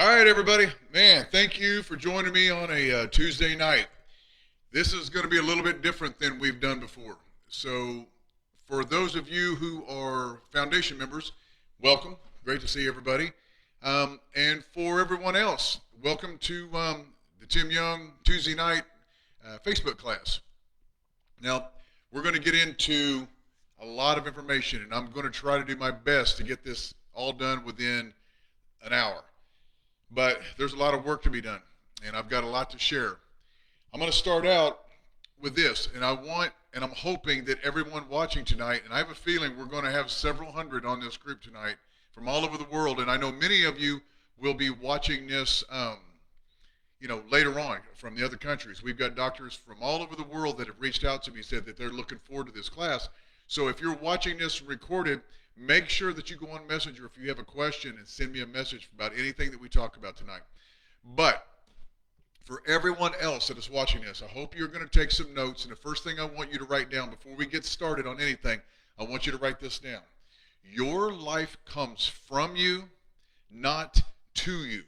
All right, everybody. Man, thank you for joining me on a Tuesday night. This is going to be a little bit different than we've done before. So, for those of you who are foundation members, welcome. Great to see everybody. And for everyone else, welcome to the Tim Young Tuesday night Facebook class. Now, we're going to get into a lot of information, and I'm going to try to do my best to get this all done within an hour. But there's a lot of work to be done, and I've got a lot to share. I'm going to start out with this, and I'm hoping that everyone watching tonight, and I have a feeling we're going to have several hundred on this group tonight from all over the world, and I know many of you will be watching this, later on from the other countries. We've got doctors from all over the world that have reached out to me, said that they're looking forward to this class. So if you're watching this recorded, make sure that you go on Messenger if you have a question and send me a message about anything that we talk about tonight. But for everyone else that is watching this, I hope you're going to take some notes. And the first thing I want you to write down before we get started on anything, I want you to write this down. Your life comes from you, not to you.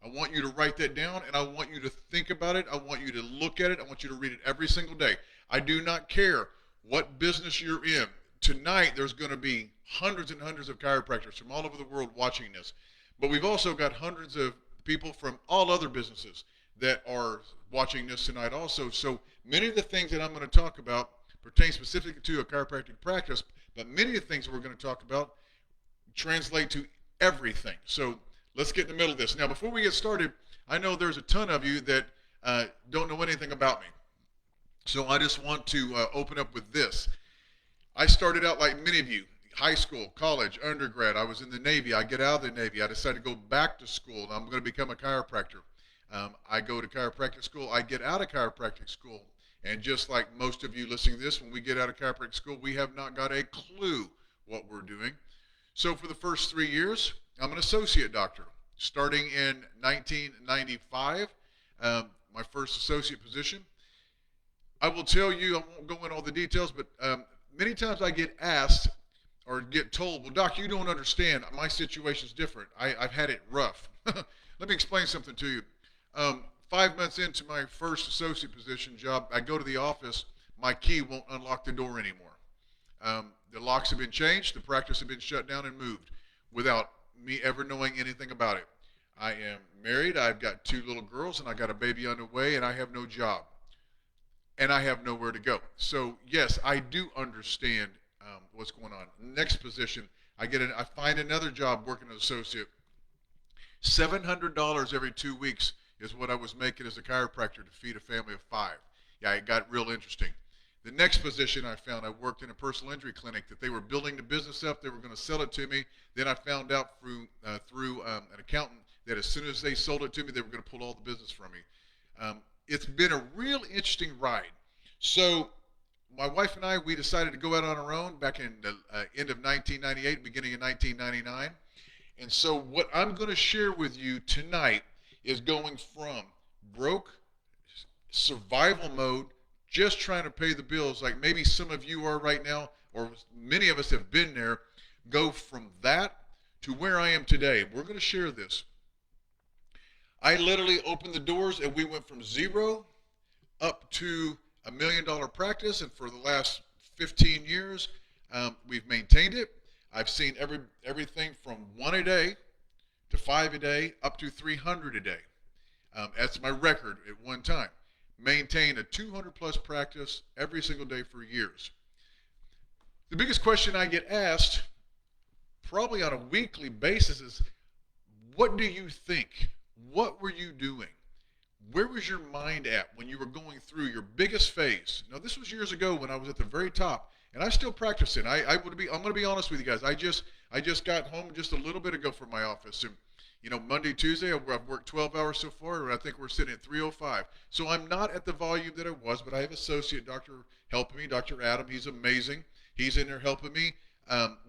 I want you to write that down, and I want you to think about it. I want you to look at it. I want you to read it every single day. I do not care what business you're in. Tonight, there's going to be hundreds and hundreds of chiropractors from all over the world watching this. But we've also got hundreds of people from all other businesses that are watching this tonight also. So many of the things that I'm going to talk about pertain specifically to a chiropractic practice, but many of the things that we're going to talk about translate to everything. So let's get in the middle of this. Now, before we get started, I know there's a ton of you that don't know anything about me. So I just want to open up with this. I started out like many of you, high school, college, undergrad. I was in the Navy. I get out of the Navy. I decided to go back to school, and I'm going to become a chiropractor. I go to chiropractic school. I get out of chiropractic school, and just like most of you listening to this, when we get out of chiropractic school, we have not got a clue what we're doing. So for the first 3 years, I'm an associate doctor. Starting in 1995, my first associate position. I will tell you, I won't go into all the details, but many times I get asked or get told, well, Doc, you don't understand. My situation's different. I've had it rough. Let me explain something to you. 5 months into my first associate position job, I go to the office. My key won't unlock the door anymore. The locks have been changed. The practice has been shut down and moved without me ever knowing anything about it. I am married. I've got 2 little girls, and I got a baby on the way, and I have no job. And I have nowhere to go. So yes, I do understand what's going on. Next position, I find another job working as an associate. $700 every 2 weeks is what I was making as a chiropractor to feed a family of 5. Yeah, it got real interesting. The next position I found, I worked in a personal injury clinic that they were building the business up. They were going to sell it to me. Then I found out through an accountant that as soon as they sold it to me, they were going to pull all the business from me. It's been a real interesting ride. So my wife and I, we decided to go out on our own back in the end of 1998, beginning of 1999. And so what I'm going to share with you tonight is going from broke, survival mode, just trying to pay the bills, like maybe some of you are right now, or many of us have been there, go from that to where I am today. We're going to share this. I literally opened the doors and we went from 0 up to $1 million practice, and for the last 15 years, we've maintained it. I've seen everything from 1 a day to 5 a day up to 300 a day. That's my record at one time. Maintain a 200 plus practice every single day for years. The biggest question I get asked, probably on a weekly basis, is what do you think? What were you doing? Where was your mind at when you were going through your biggest phase? Now, this was years ago when I was at the very top, and I still practice it. I'm going to be honest with you guys. I just got home just a little bit ago from my office, and Monday, Tuesday, I've worked 12 hours so far, and I think we're sitting at 305. So I'm not at the volume that I was, but I have associate doctor helping me, Dr. Adam. He's amazing. He's in there helping me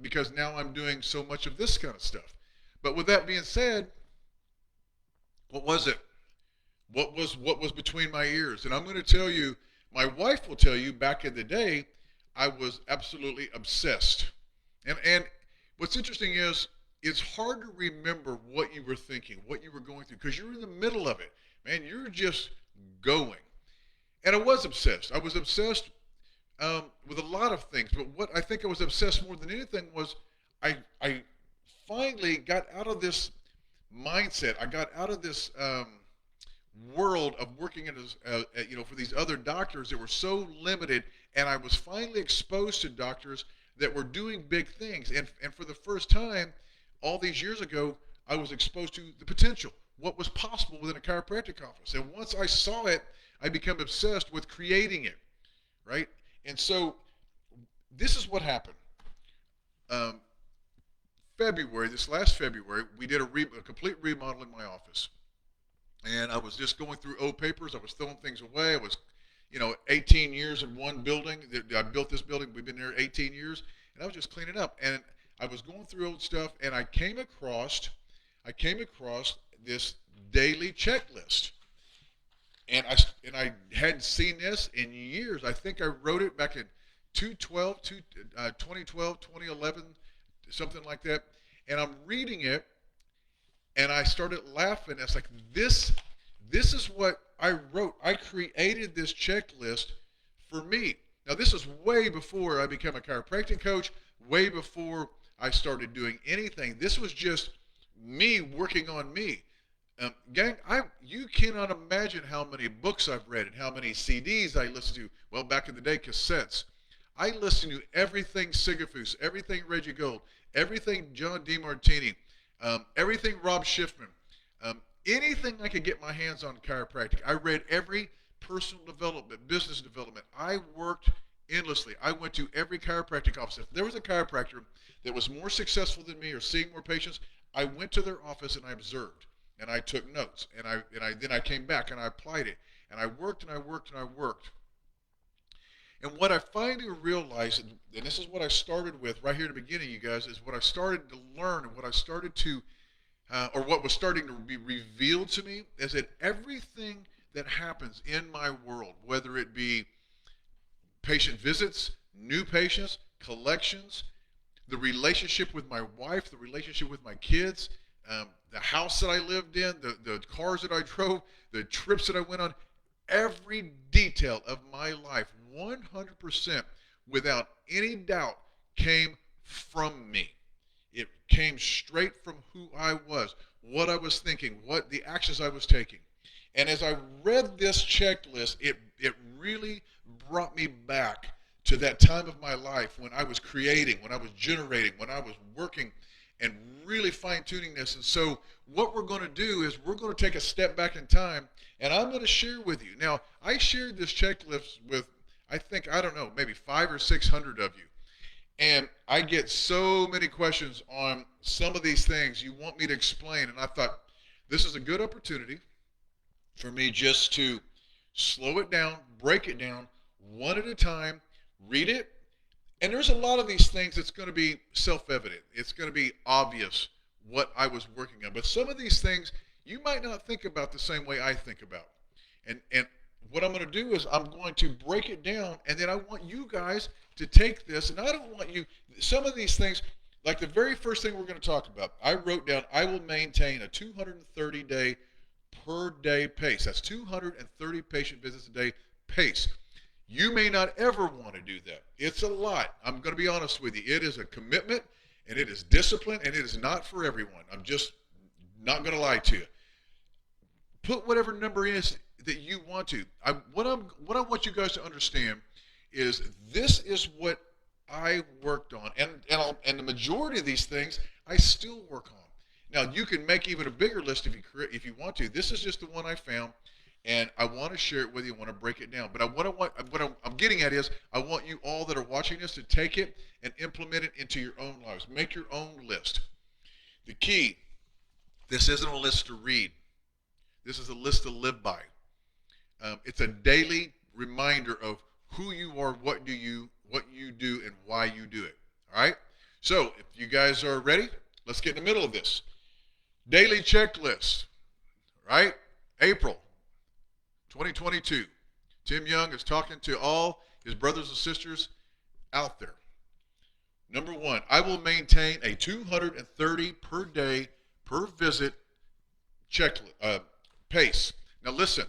because now I'm doing so much of this kind of stuff. But with that being said, what was it? What was between my ears? And I'm going to tell you, my wife will tell you, back in the day, I was absolutely obsessed. And what's interesting is, it's hard to remember what you were thinking, what you were going through, because you're in the middle of it. Man, you're just going. And I was obsessed. I was obsessed with a lot of things, but what I think I was obsessed more than anything was I finally got out of this mindset. I got out of this world of working for these other doctors that were so limited, and I was finally exposed to doctors that were doing big things. And for the first time, all these years ago, I was exposed to the potential, what was possible within a chiropractic office. And once I saw it, I became obsessed with creating it, right? And so this is what happened. Um, this last February, we did a complete remodel in my office. And I was just going through old papers. I was throwing things away. I was, 18 years in one building. I built this building. We've been there 18 years. And I was just cleaning up. And I was going through old stuff, and I came across this daily checklist. And I hadn't seen this in years. I think I wrote it back in 2012, 2011, something like that. And I'm reading it, and I started laughing. It's like this is what I wrote. I created this checklist for me. Now this is way before I became a chiropractic coach, way before I started doing anything. This was just me working on me. Gang, you cannot imagine how many books I've read and how many CDs I listened to. Well, back in the day, cassettes. I listened to everything Sigafus, everything Reggie Gold, everything John DeMartini, everything Rob Schiffman, anything I could get my hands on chiropractic. I read every personal development, business development. I worked endlessly. I went to every chiropractic office. If there was a chiropractor that was more successful than me or seeing more patients, I went to their office and I observed and I took notes then I came back and I applied it and I worked and I worked and I worked. And what I finally realized, and this is what I started with right here in the beginning, you guys, is what I started to learn and what I started to, or what was starting to be revealed to me, is that everything that happens in my world, whether it be patient visits, new patients, collections, the relationship with my wife, the relationship with my kids, the house that I lived in, the cars that I drove, the trips that I went on, every detail of my life, 100% without any doubt, came from me. It came straight from who I was, what I was thinking, what the actions I was taking. And as I read this checklist, it really brought me back to that time of my life when I was creating, when I was generating, when I was working and really fine-tuning this. And so what we're going to do is we're going to take a step back in time, and I'm going to share with you. Now, I shared this checklist with, I don't know, maybe 500 or 600 of you. And I get so many questions on some of these things you want me to explain. And I thought, this is a good opportunity for me just to slow it down, break it down, one at a time, read it. And there's a lot of these things that's going to be self-evident. It's going to be obvious what I was working on. But some of these things you might not think about the same way I think about. And what I'm going to do is I'm going to break it down, and then I want you guys to take this, and I don't want you, some of these things, like the very first thing we're going to talk about, I wrote down, I will maintain a 230 per day pace. That's 230 patient visits a day pace. You may not ever want to do that. It's a lot. I'm going to be honest with you. It is a commitment, and it is discipline, and it is not for everyone. I'm just not going to lie to you. Put whatever number is that you want to. What I want you guys to understand is this is what I worked on, and the majority of these things I still work on. Now you can make even a bigger list if you want to. This is just the one I found, and I want to share it with you. I want to break it down. But what I'm getting at is I want you all that are watching this to take it and implement it into your own lives. Make your own list. The key, this isn't a list to read. This is a list to live by. It's a daily reminder of who you are, what you do, and why you do it. All right? So if you guys are ready, let's get in the middle of this. Daily checklist, right? April 2022. Tim Young is talking to all his brothers and sisters out there. Number one, I will maintain a 230 per day per visit check pace. Now listen,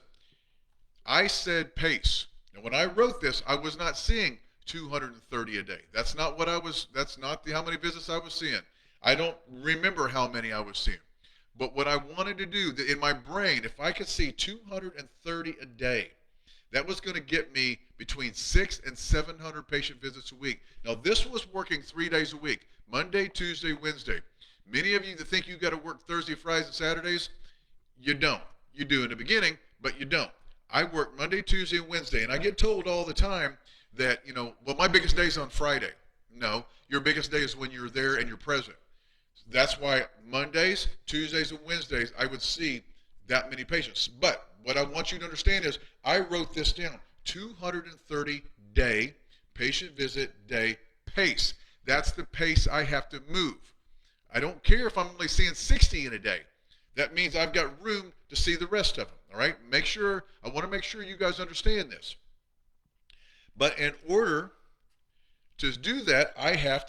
I said pace. And when I wrote this, I was not seeing 230 a day. That's not what I was. That's not how many visits I was seeing. I don't remember how many I was seeing. But what I wanted to do in my brain, if I could see 230 a day, that was going to get me between 600 and 700 patient visits a week. Now, this was working 3 days a week, Monday, Tuesday, Wednesday. Many of you that think you got to work Thursday, Fridays, and Saturdays, you don't. You do in the beginning, but you don't. I work Monday, Tuesday, and Wednesday, and I get told all the time that, well, my biggest day is on Friday. No, your biggest day is when you're there and you're present. That's why Mondays, Tuesdays, and Wednesdays, I would see that many patients. But what I want you to understand is I wrote this down, 230 day patient visit day pace. That's the pace I have to move. I don't care if I'm only seeing 60 in a day. That means I've got room to see the rest of them. All right? I want to make sure you guys understand this. But in order to do that, I have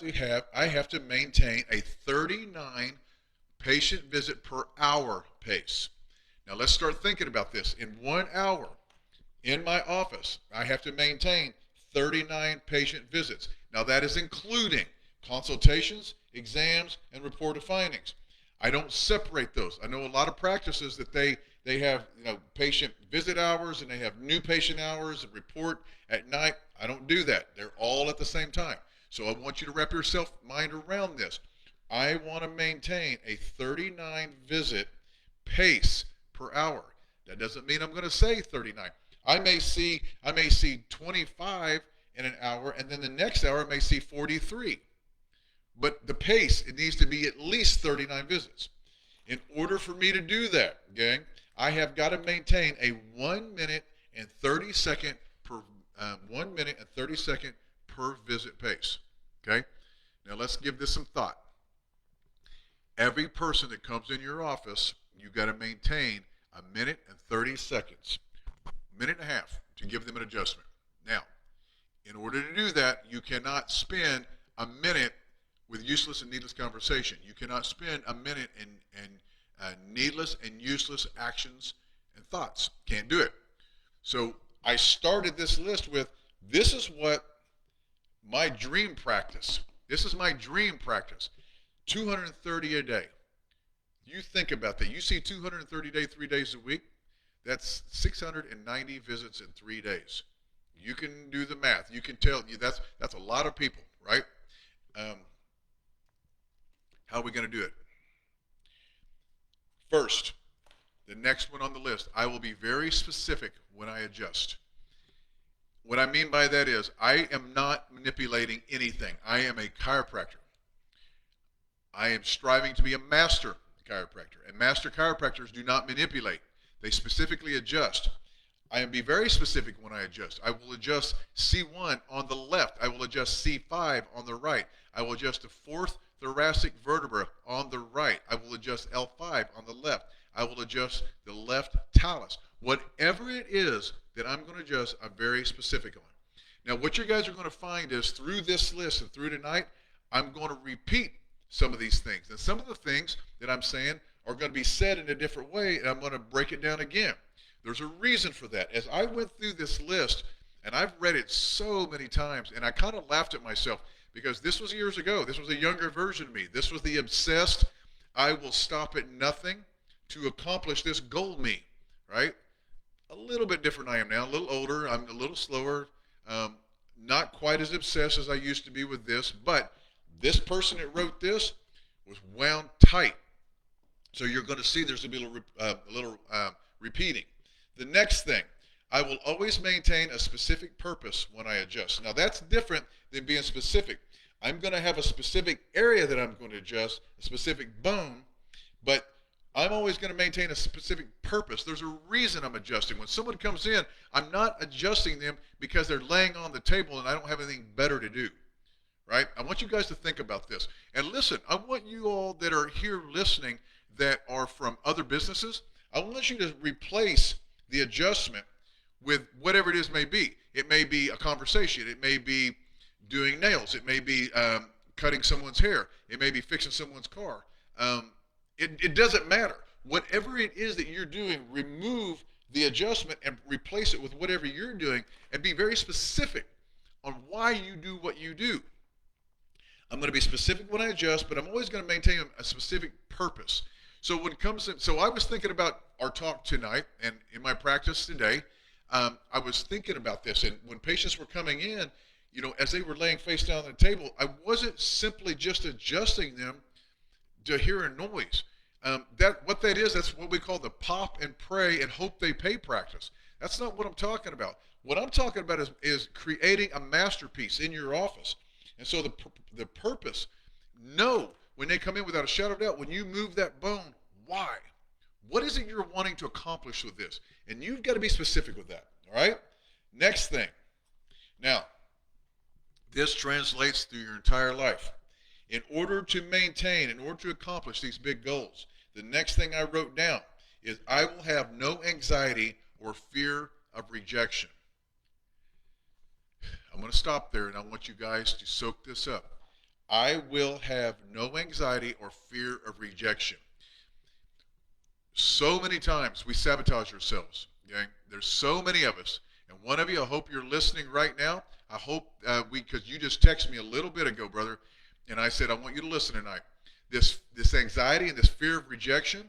to maintain a 39 patient visit per hour pace. Now let's start thinking about this. In 1 hour in my office, I have to maintain 39 patient visits. Now that is including consultations, exams, and reported findings. I don't separate those. I know a lot of practices that they have patient visit hours and they have new patient hours and report at night. I don't do that. They're all at the same time. So I want you to wrap your mind around this. I want to maintain a 39 visit pace per hour. That doesn't mean I'm going to say 39. I may see 25 in an hour, and then the next hour I may see 43. But the pace, it needs to be at least 39 visits. In order for me to do that, gang, I have got to maintain a 1 minute and 30 second per 1 minute and 30 second per visit pace. Okay? Now let's give this some thought. Every person that comes in your office, you got to maintain a minute and 30 seconds, minute and a half, to give them an adjustment. Now, in order to do that, you cannot spend a minute with useless and needless conversation. You cannot spend a minute in needless and useless actions and thoughts. Can't do it. So I started this list with, this is what my dream practice. This is my dream practice. 230 a day. You think about that. You see 230 days, 3 days a week. That's 690 visits in 3 days. You can do the math. You can tell you that's a lot of people, right? How are we going to do it? First, the next one on the list, I will be very specific when I adjust. What I mean by that is I am not manipulating anything. I am a chiropractor. I am striving to be a master chiropractor. And master chiropractors do not manipulate. They specifically adjust. I am be very specific when I adjust. I will adjust C1 on the left. I will adjust C5 on the right. I will adjust the fourth thoracic vertebra on the right. I will adjust L5 on the left. I will adjust the left talus. Whatever it is that I'm going to adjust, I'm very specific on. Now, what you guys are going to find is through this list and through tonight, I'm going to repeat some of these things. And some of the things that I'm saying are going to be said in a different way, and I'm going to break it down again. There's a reason for that. As I went through this list, and I've read it so many times, and I kind of laughed at myself because this was years ago. This was a younger version of me. This was the obsessed, I will stop at nothing to accomplish this goal me, right? A little bit different I am now, a little older. I'm a little slower, not quite as obsessed as I used to be with this, but this person that wrote this was wound tight. So you're going to see there's going to be a little repeating. The next thing, I will always maintain a specific purpose when I adjust. Now that's different than being specific. I'm going to have a specific area that I'm going to adjust, a specific bone, but I'm always going to maintain a specific purpose. There's a reason I'm adjusting. When someone comes in, I'm not adjusting them because they're laying on the table and I don't have anything better to do, right? I want you guys to think about this. And listen, I want you all that are here listening that are from other businesses, I want you to replace the adjustment with whatever it is may be. It may be a conversation. It may be doing nails. It may be cutting someone's hair. It may be fixing someone's car. It doesn't matter. Whatever it is that you're doing, remove the adjustment and replace it with whatever you're doing, and be very specific on why you do what you do. I'm going to be specific when I adjust, but I'm always going to maintain a specific purpose. So when it comes to, so I was thinking about our talk tonight, and in my practice today, I was thinking about this, and when patients were coming in, as they were laying face down on the table, I wasn't simply just adjusting them to hear a noise. What that is, that's what we call the pop and pray and hope they pay practice. That's not what I'm talking about. What I'm talking about is creating a masterpiece in your office. And so the purpose, know when they come in without a shadow of doubt, when you move that bone, why? What is it you're wanting to accomplish with this? And you've got to be specific with that, all right? Next thing. Now, this translates through your entire life. In order to maintain, in order to accomplish these big goals, the next thing I wrote down is I will have no anxiety or fear of rejection. I'm going to stop there, and I want you guys to soak this up. I will have no anxiety or fear of rejection. So many times we sabotage ourselves. Okay? There's so many of us. And one of you, I hope you're listening right now. I hope because you just texted me a little bit ago, brother, and I said, I want you to listen tonight. This anxiety and this fear of rejection,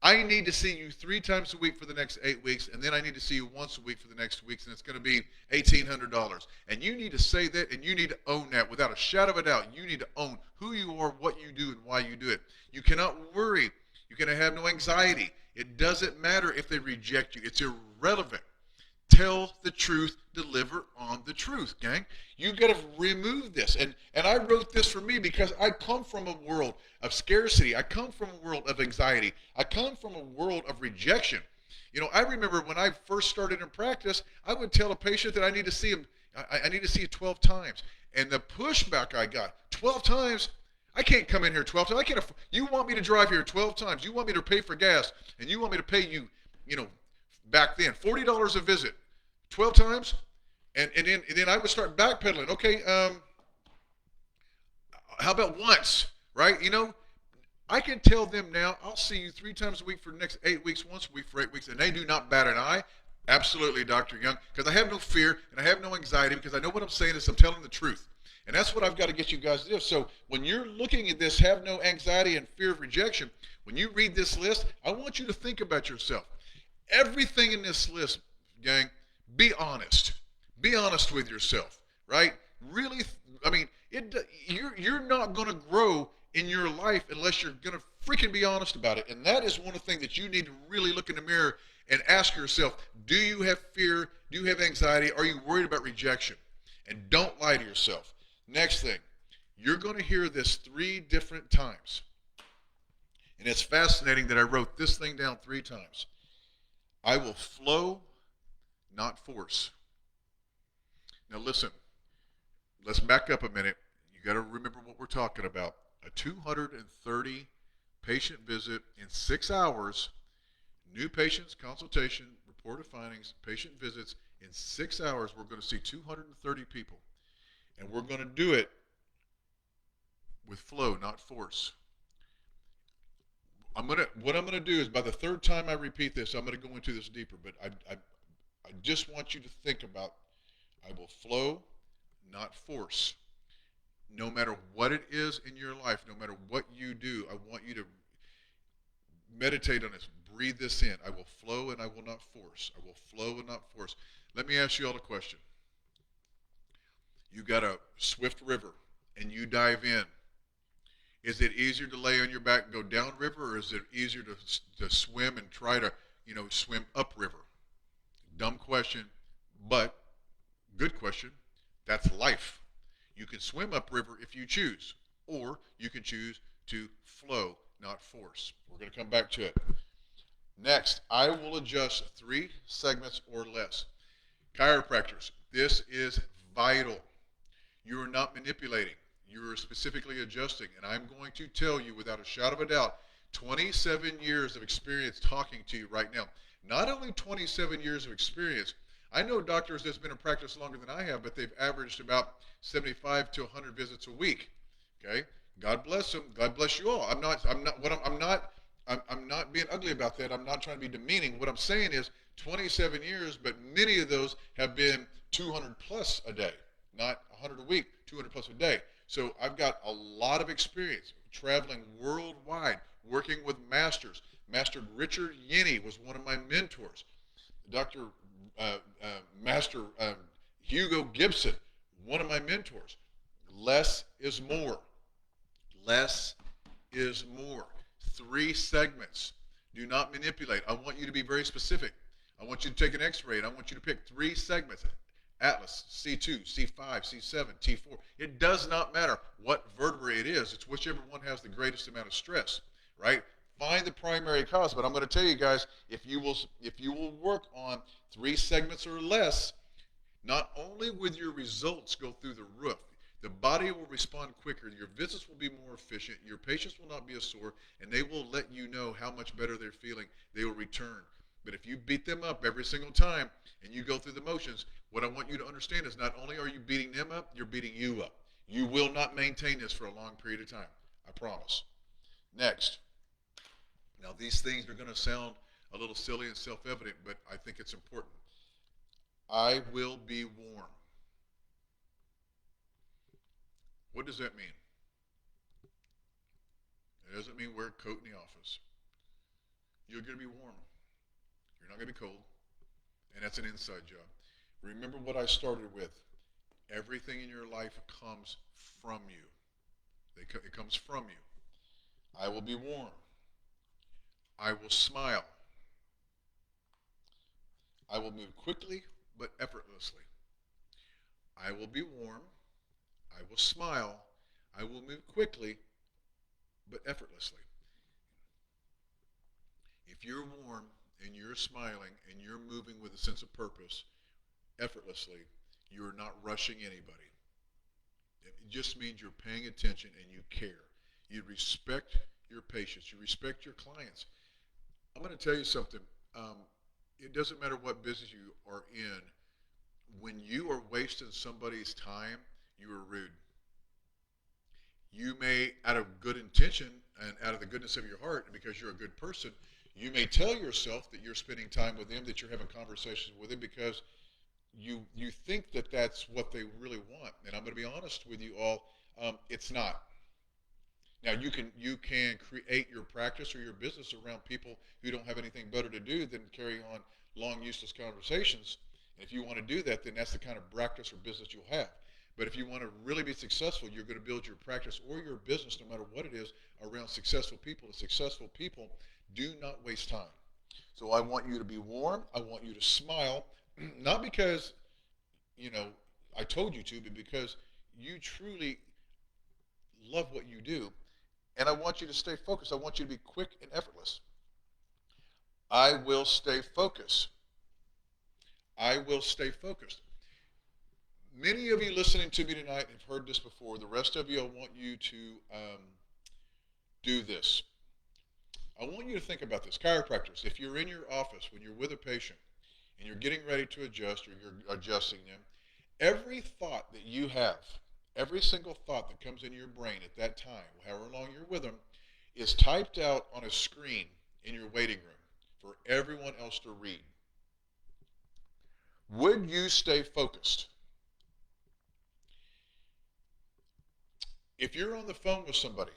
I need to see you 3 times a week for the next 8 weeks, and then I need to see you once a week for the next weeks, and it's going to be $1,800. And you need to say that, and you need to own that without a shadow of a doubt. You need to own who you are, what you do, and why you do it. You cannot worry. You cannot have no anxiety. It doesn't matter if they reject you. It's irrelevant. Tell the truth, deliver on the truth, gang. You've got to remove this. And I wrote this for me because I come from a world of scarcity. I come from a world of anxiety. I come from a world of rejection. I remember when I first started in practice, I would tell a patient that I need to see him. I need to see you 12 times. And the pushback I got, 12 times? I can't come in here 12 times. I can't. You want me to drive here 12 times. You want me to pay for gas. And you want me to pay you, back then, $40 a visit. 12 times, and then I would start backpedaling. Okay, how about once, right? I can tell them now, I'll see you 3 times a week for the next 8 weeks, once a week for 8 weeks, and they do not bat an eye. Absolutely, Dr. Young, because I have no fear and I have no anxiety because I know what I'm saying is I'm telling the truth. And that's what I've got to get you guys to do. So when you're looking at this, have no anxiety and fear of rejection, when you read this list, I want you to think about yourself. Everything in this list, gang, be honest. Be honest with yourself, right? Really, you're not going to grow in your life unless you're going to freaking be honest about it. And that is one of the things that you need to really look in the mirror and ask yourself, do you have fear? Do you have anxiety? Are you worried about rejection? And don't lie to yourself. Next thing, you're going to hear this 3 different times. And it's fascinating that I wrote this thing down 3 times. I will flow, not force. Now listen, let's back up a minute. You got to remember what we're talking about. A 230 patient visit in 6 hours, new patients, consultation, reported findings, patient visits. In 6 hours, we're going to see 230 people. And we're going to do it with flow, not force. What I'm going to do is by the 3rd time I repeat this, I'm going to go into this deeper, but I just want you to think about, I will flow, not force. No matter what it is in your life, no matter what you do, I want you to meditate on this. Breathe this in. I will flow and I will not force. I will flow and not force. Let me ask you all a question. You got a swift river and you dive in. Is it easier to lay on your back and go downriver, or is it easier to swim and try to, swim upriver? Dumb question, but good question. That's life. You can swim upriver if you choose, or you can choose to flow, not force. We're going to come back to it. Next, I will adjust 3 segments or less. Chiropractors, this is vital. You are not manipulating. You are specifically adjusting. And I'm going to tell you without a shadow of a doubt, 27 years of experience talking to you right now. Not only 27 years of experience, I know doctors that's been in practice longer than I have, but they've averaged about 75 to 100 visits a week. Okay, God bless them. God bless you all. I'm not being ugly about that. I'm not trying to be demeaning. What I'm saying is 27 years, but many of those have been 200 plus a day, not 100 a week, 200 plus a day. So I've got a lot of experience traveling worldwide, working with masters. Master Richard Yenny was one of my mentors. Dr. Master Hugo Gibson, one of my mentors. Less is more. Less is more. 3 segments. Do not manipulate. I want you to be very specific. I want you to take an x-ray and I want you to pick 3 segments. Atlas, C2, C5, C7, T4. It does not matter what vertebrae it is. It's whichever one has the greatest amount of stress, right? Find the primary cause. But I'm going to tell you guys, if you will work on 3 segments or less, not only will your results go through the roof, the body will respond quicker, your visits will be more efficient, your patients will not be as sore, and they will let you know how much better they're feeling. They will return. But if you beat them up every single time and you go through the motions, what I want you to understand is not only are you beating them up, you're beating you up. You will not maintain this for a long period of time. I promise. Next. Now, these things are going to sound a little silly and self evident, but I think it's important. I will be warm. What does that mean? It doesn't mean wear a coat in the office. You're going to be warm. You're not going to be cold. And that's an inside job. Remember what I started with. Everything in your life comes from you. It comes from you. I will be warm. I will smile. I will move quickly but effortlessly. I will be warm. I will smile. I will move quickly but effortlessly. If you're warm and you're smiling and you're moving with a sense of purpose effortlessly, you're not rushing anybody. It just means you're paying attention and you care. You respect your patients. You respect your clients. I'm going to tell you something. Um, it doesn't matter what business you are in. When you are wasting somebody's time, you are rude. You may, out of good intention and out of the goodness of your heart, because you're a good person, you may tell yourself that you're spending time with them, that you're having conversations with them because you think that that's what they really want. And I'm going to be honest with you all, it's not. Now you can create your practice or your business around people who don't have anything better to do than carry on long useless conversations. And if you want to do that, then that's the kind of practice or business you'll have. But if you want to really be successful, you're going to build your practice or your business, no matter what it is, around successful people. And successful people do not waste time. So I want you to be warm. I want you to smile, not because you know I told you to, but because you truly love what you do. And I want you to stay focused. I want you to be quick and effortless. I will stay focused. I will stay focused. Many of you listening to me tonight have heard this before. The rest of you, I want you to do this. I want you to think about this. Chiropractors, if you're in your office when you're with a patient and you're getting ready to adjust or you're adjusting them, every thought that you have, every single thought that comes into your brain at that time, however long you're with them, is typed out on a screen in your waiting room for everyone else to read. Would you stay focused? If you're on the phone with somebody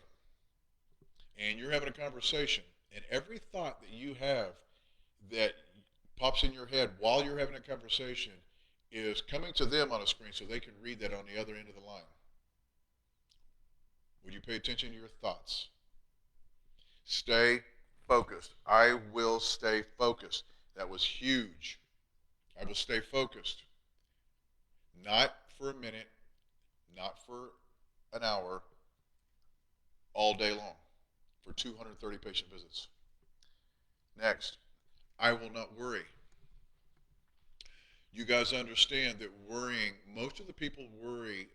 and you're having a conversation and every thought that you have that pops in your head while you're having a conversation is coming to them on a screen so they can read that on the other end of the line, would you pay attention to your thoughts? Stay focused. I will stay focused. That was huge. I will stay focused. Not for a minute, not for an hour, all day long for 230 patient visits. Next, I will not worry. You guys understand that worrying, most of the people worry,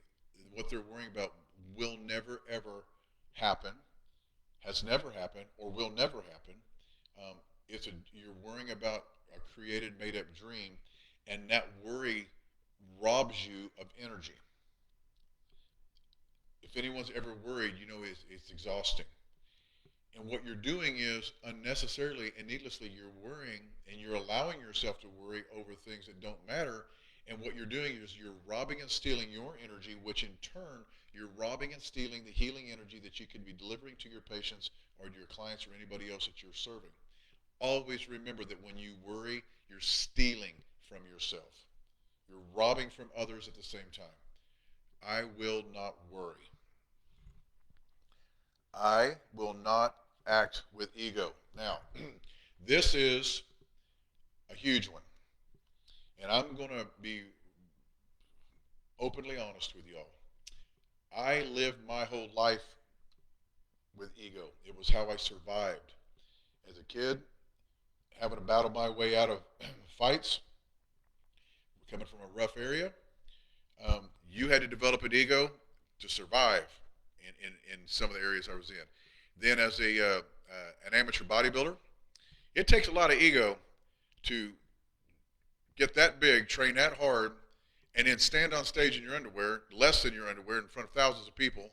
what they're worrying about will never ever happen, has never happened, or will never happen. Um, you're worrying about a created, made up dream, and that worry robs you of energy. if anyone's ever worried, you know it's exhausting. And what you're doing is unnecessarily and needlessly, you're worrying and you're allowing yourself to worry over things that don't matter. And what you're doing is you're robbing and stealing your energy, which in turn, you're robbing and stealing the healing energy that you can be delivering to your patients or to your clients or anybody else that you're serving. Always remember that when you worry, you're stealing from yourself. You're robbing from others at the same time. I will not worry. I will not act with ego. Now, this is a huge one, and I'm going to be openly honest with y'all. I lived my whole life with ego. It was how I survived. As a kid, having to battle my way out of fights, coming from a rough area, you had to develop an ego to survive in some of the areas I was in. Then, as an amateur bodybuilder, it takes a lot of ego to get that big, train that hard, and then stand on stage in your underwear, less than your underwear, in front of thousands of people,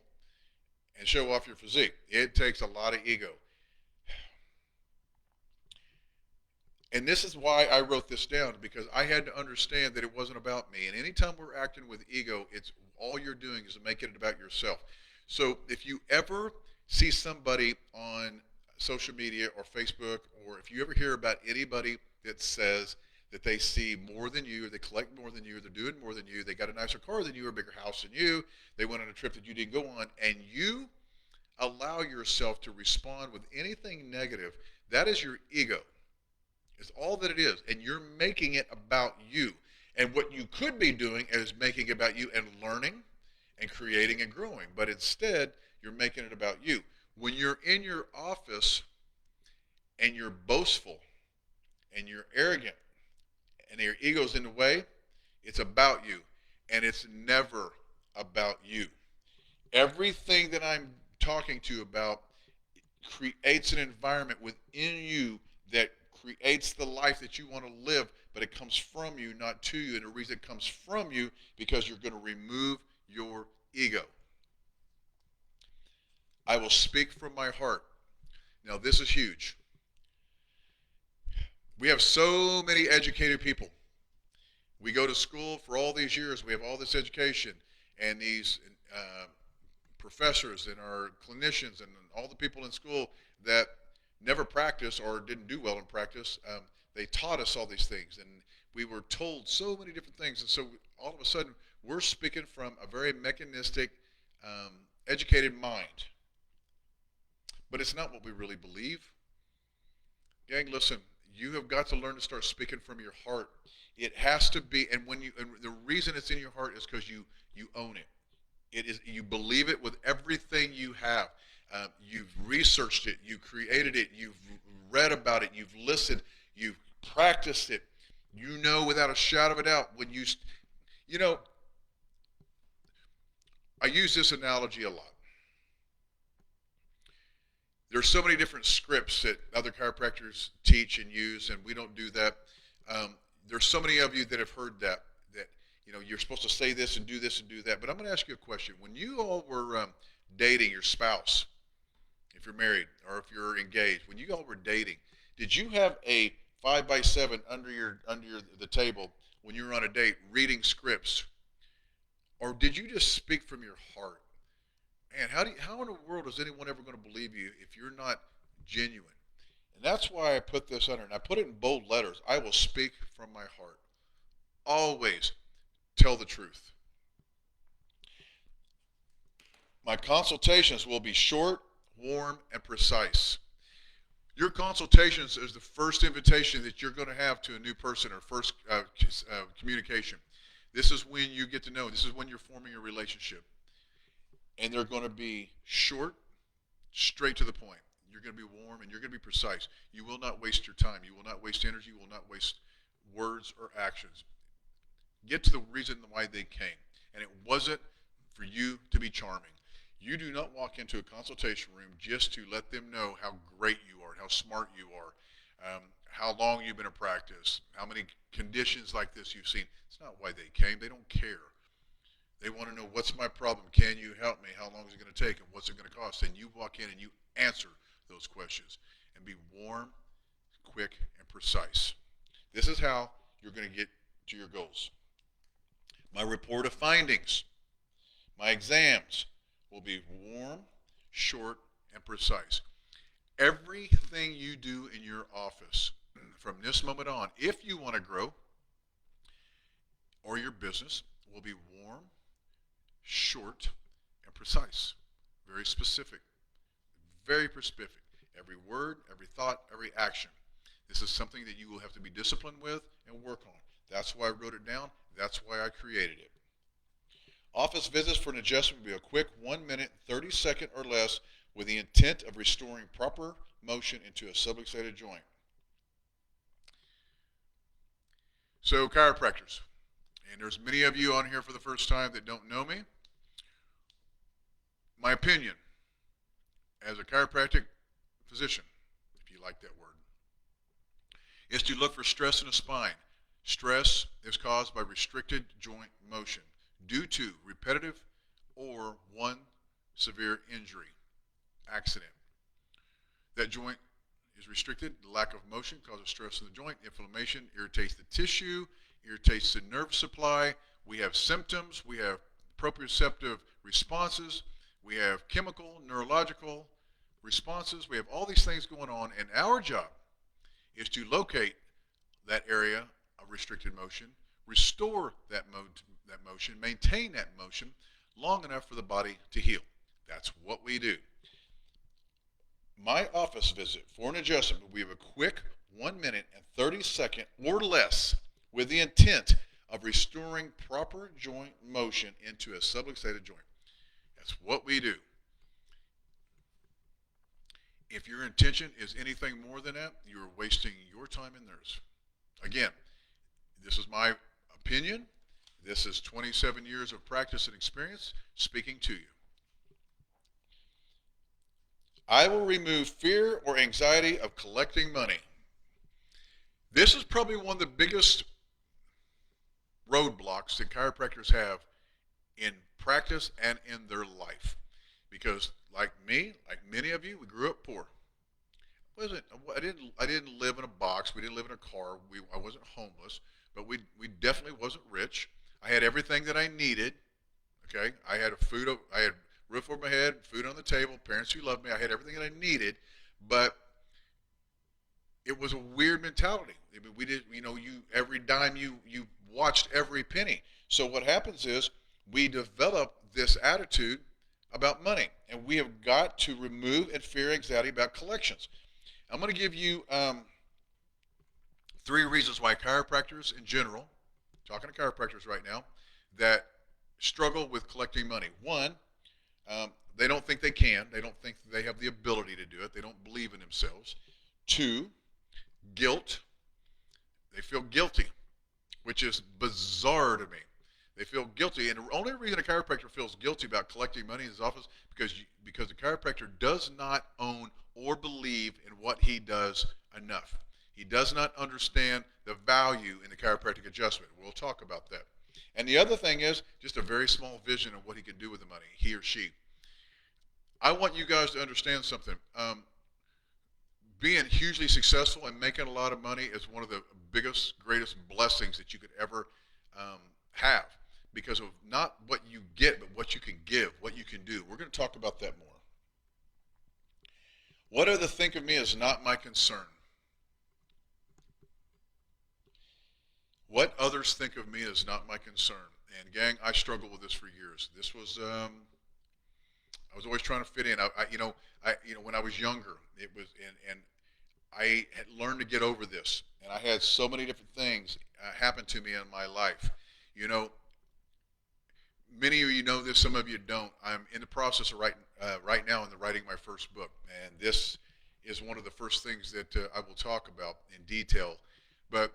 and show off your physique. It takes a lot of ego. And this is why I wrote this down, because I had to understand that it wasn't about me. And anytime we're acting with ego, it's all you're doing is making it about yourself. So if you ever see somebody on social media or Facebook, or if you ever hear about anybody that says that they see more than you, or they collect more than you, or they're doing more than you, they got a nicer car than you, or a bigger house than you, they went on a trip that you didn't go on, and you allow yourself to respond with anything negative, that is your ego. It's all that it is. And you're making it about you. And what you could be doing is making it about you and learning and creating and growing. But instead, you're making it about you. When you're in your office and you're boastful and you're arrogant and your ego's in the way, it's about you. And it's never about you. Everything that I'm talking to you about creates an environment within you that creates the life that you want to live, but it comes from you, not to you. And the reason it comes from you, because you're going to remove your ego. I will speak from my heart. Now, this is huge. We have so many educated people. We go to school for all these years. We have all this education and these professors and our clinicians and all the people in school that never practiced or didn't do well in practice. They taught us all these things, and we were told so many different things. And so all of a sudden, we're speaking from a very mechanistic, educated mind. But it's not what we really believe. Gang, listen, you have got to learn to start speaking from your heart. It has to be, and the reason it's in your heart is because you own it. It is, you believe it with everything you have. You've researched it, you created it, you've read about it, you've listened, you've practiced it. You know without a shadow of a doubt when you know, I use this analogy a lot. There's so many different scripts that other chiropractors teach and use, and we don't do that. There's so many of you that have heard that you're supposed to say this and do that. But I'm going to ask you a question. When you all were dating your spouse, if you're married or if you're engaged, when you all were dating, did you have a 5x7 under the table when you were on a date reading scripts, or did you just speak from your heart? And how in the world is anyone ever going to believe you if you're not genuine? And that's why I put this under, and I put it in bold letters. I will speak from my heart. Always tell the truth. My consultations will be short, warm, and precise. Your consultations is the first invitation that you're going to have to a new person, or first communication. This is when you get to know. This is when you're forming a relationship. And they're going to be short, straight to the point. You're going to be warm and you're going to be precise. You will not waste your time. You will not waste energy. You will not waste words or actions. Get to the reason why they came. And it wasn't for you to be charming. You do not walk into a consultation room just to let them know how great you are, how smart you are, how long you've been in practice, how many conditions like this you've seen. It's not why they came. They don't care. They want to know, what's my problem? Can you help me? How long is it going to take? And what's it going to cost? And you walk in and you answer those questions and be warm, quick, and precise. This is how you're going to get to your goals. My report of findings, my exams will be warm, short, and precise. Everything you do in your office from this moment on, if you want to grow, or your business, will be warm, short, and precise. Very specific. Very specific. Every word, every thought, every action. This is something that you will have to be disciplined with and work on. That's why I wrote it down. That's why I created it. Office visits for an adjustment will be a quick 1 minute, 30-second or less with the intent of restoring proper motion into a subluxated joint. So, chiropractors, and there's many of you on here for the first time that don't know me. My opinion as a chiropractic physician, if you like that word, is to look for stress in the spine. Stress is caused by restricted joint motion due to repetitive or one severe injury, accident. That joint is restricted. The lack of motion causes stress in the joint. Inflammation irritates the tissue, irritates the nerve supply. We have symptoms. We have proprioceptive responses. We have chemical, neurological responses. We have all these things going on, and our job is to locate that area of restricted motion, restore that motion, maintain that motion long enough for the body to heal. That's what we do. My office visit for an adjustment, we have a quick 1 minute and 30-second or less with the intent of restoring proper joint motion into a subluxated joint. That's what we do. If your intention is anything more than that, you're wasting your time and theirs. Again, this is my opinion. This is 27 years of practice and experience speaking to you. I will remove fear or anxiety of collecting money. This is probably one of the biggest roadblocks that chiropractors have in practice and in their life. Because like me, like many of you, we grew up poor. I didn't live in a box. We didn't live in a car. I wasn't homeless, but we definitely wasn't rich. I had everything that I needed. Okay, I had roof over my head, food on the table, parents who loved me. I had everything that I needed, but it was a weird mentality. I mean, we did, every dime you watched every penny. So what happens is we develop this attitude about money, and we have got to remove and fear anxiety about collections. I'm going to give you 3 reasons why chiropractors in general, talking to chiropractors right now, that struggle with collecting money. One, they don't think they can. They don't think they have the ability to do it. They don't believe in themselves. 2, guilt. They feel guilty, which is bizarre to me. They feel guilty, and the only reason a chiropractor feels guilty about collecting money in his office because the chiropractor does not own or believe in what he does enough. He does not understand the value in the chiropractic adjustment. We'll talk about that. And the other thing is just a very small vision of what he can do with the money, he or she. I want you guys to understand something. Being hugely successful and making a lot of money is one of the biggest, greatest blessings that you could ever have, because of not what you get, but what you can give, what you can do. We're going to talk about that more. What others think of me is not my concern. What others think of me is not my concern. And gang, I struggled with this for years. This was, I was always trying to fit in. When I was younger, it was, and I had learned to get over this. And I had so many different things happen to me in my life. Many of you know this, some of you don't. I'm in the process of right now writing my first book, and this is one of the first things that I will talk about in detail. But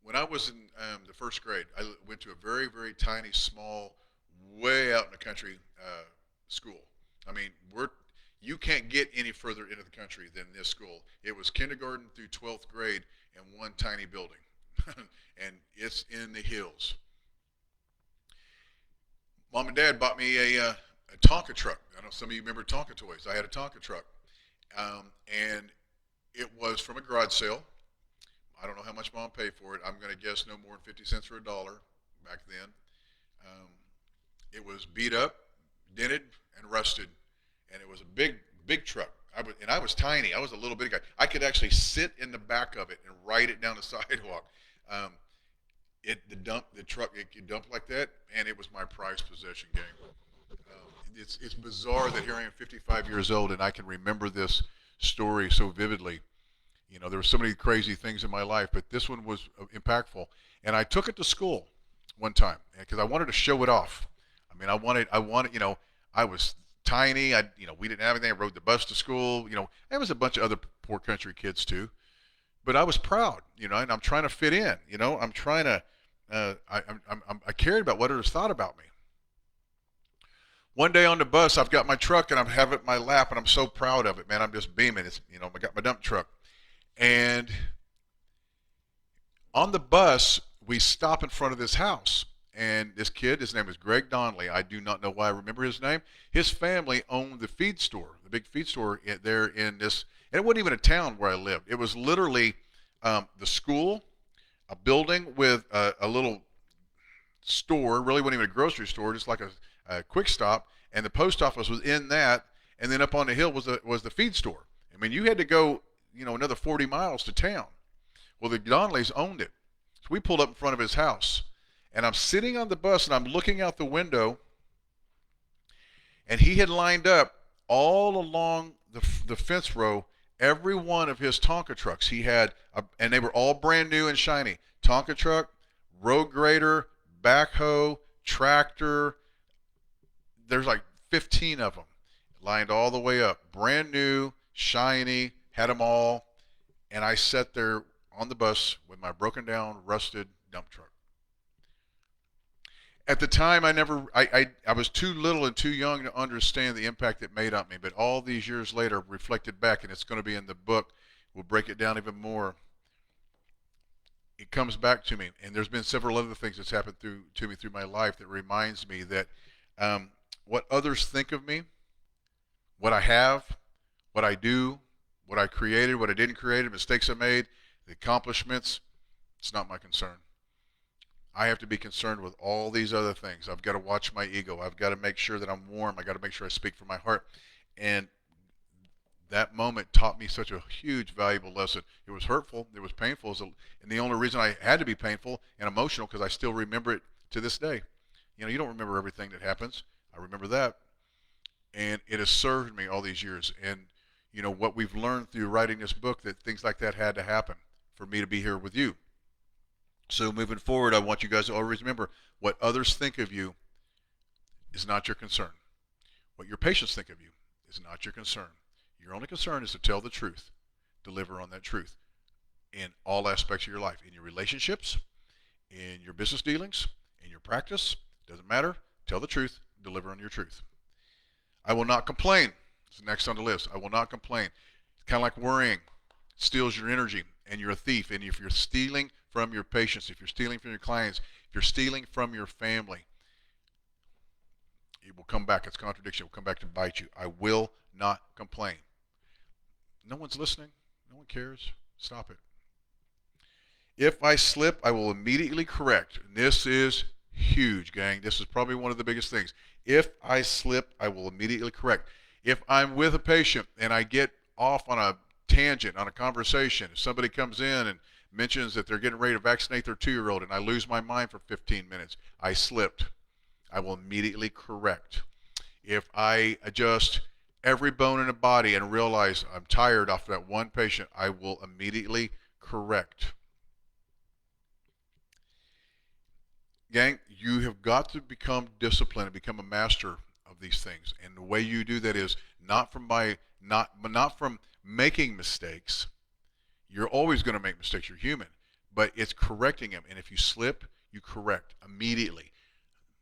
when I was in the first grade, I went to a very, very tiny, small, way out in the country school. I mean, you can't get any further into the country than this school. It was kindergarten through 12th grade in one tiny building, and it's in the hills. Mom and Dad bought me a Tonka truck. I know some of you remember Tonka toys. I had a Tonka truck, and it was from a garage sale. I don't know how much Mom paid for it. I'm going to guess no more than 50 cents or a dollar back then. Um, it was beat up, dented, and rusted, and it was a big truck. I was tiny. I was a little bitty guy. I could actually sit in the back of it and ride it down the sidewalk. Um, the truck, it could dump like that, and it was my prized possession, gang. It's bizarre that here I am, 55 years old, and I can remember this story so vividly. You know, there were so many crazy things in my life, but this one was impactful. And I took it to school one time because I wanted to show it off. I mean, I wanted, I was tiny. We didn't have anything. I rode the bus to school. There was a bunch of other poor country kids too, but I was proud. And I'm trying to fit in. I'm trying to. I cared about what others thought about me. One day on the bus, I've got my truck and I have it in my lap, and I'm so proud of it, man. I'm just beaming. I got my dump truck. And on the bus, we stop in front of this house. And this kid, his name is Greg Donnelly. I do not know why I remember his name. His family owned the feed store, the big feed store there in this. And it wasn't even a town where I lived. It was literally the school, a building with a little store, really wasn't even a grocery store, just like a quick stop. And the post office was in that. And then up on the hill was the feed store. I mean, you had to go another 40 miles to town. Well, the Donnellys owned it. So we pulled up in front of his house. And I'm sitting on the bus and I'm looking out the window. And he had lined up all along the fence row every one of his Tonka trucks. He had, and they were all brand new and shiny. Tonka truck, road grader, backhoe, tractor. There's like 15 of them lined all the way up. Brand new, shiny, had them all, and I sat there on the bus with my broken down, rusted dump truck. At the time, I was too little and too young to understand the impact it made on me, but all these years later, reflected back, and it's going to be in the book, we'll break it down even more. It comes back to me, and there's been several other things that's happened to me through my life that reminds me that what others think of me, what I have, what I do, what I created, what I didn't create, the mistakes I made, the accomplishments, it's not my concern. I have to be concerned with all these other things. I've got to watch my ego. I've got to make sure that I'm warm. I've got to make sure I speak from my heart. And that moment taught me such a huge, valuable lesson. It was hurtful. It was painful. And the only reason I had to be painful and emotional because I still remember it to this day. You don't remember everything that happens. I remember that. And it has served me all these years. And what we've learned through writing this book, that things like that had to happen for me to be here with you. So moving forward, I want you guys to always remember what others think of you is not your concern. What your patients think of you is not your concern. Your only concern is to tell the truth, deliver on that truth in all aspects of your life, in your relationships, in your business dealings, in your practice. Doesn't matter. Tell the truth, deliver on your truth. I will not complain. It's next on the list. I will not complain. It's kind of like worrying. It steals your energy, and you're a thief. And if you're stealing from your patients, if you're stealing from your clients, if you're stealing from your family, it will come back. It's contradiction. It will come back to bite you. I will not complain. No one's listening. No one cares. Stop it. If I slip, I will immediately correct. And this is huge, gang. This is probably one of the biggest things. If I slip, I will immediately correct. If I'm with a patient and I get off on a tangent, on a conversation, if somebody comes in and mentions that they're getting ready to vaccinate their 2-year-old and I lose my mind for 15 minutes, I slipped. I will immediately correct. If I adjust every bone in the body and realize I'm tired off that one patient, I will immediately correct. Gang, you have got to become disciplined and become a master of these things. And the way you do that is not from making mistakes. You're always going to make mistakes. You're human. But it's correcting them. And if you slip, you correct immediately.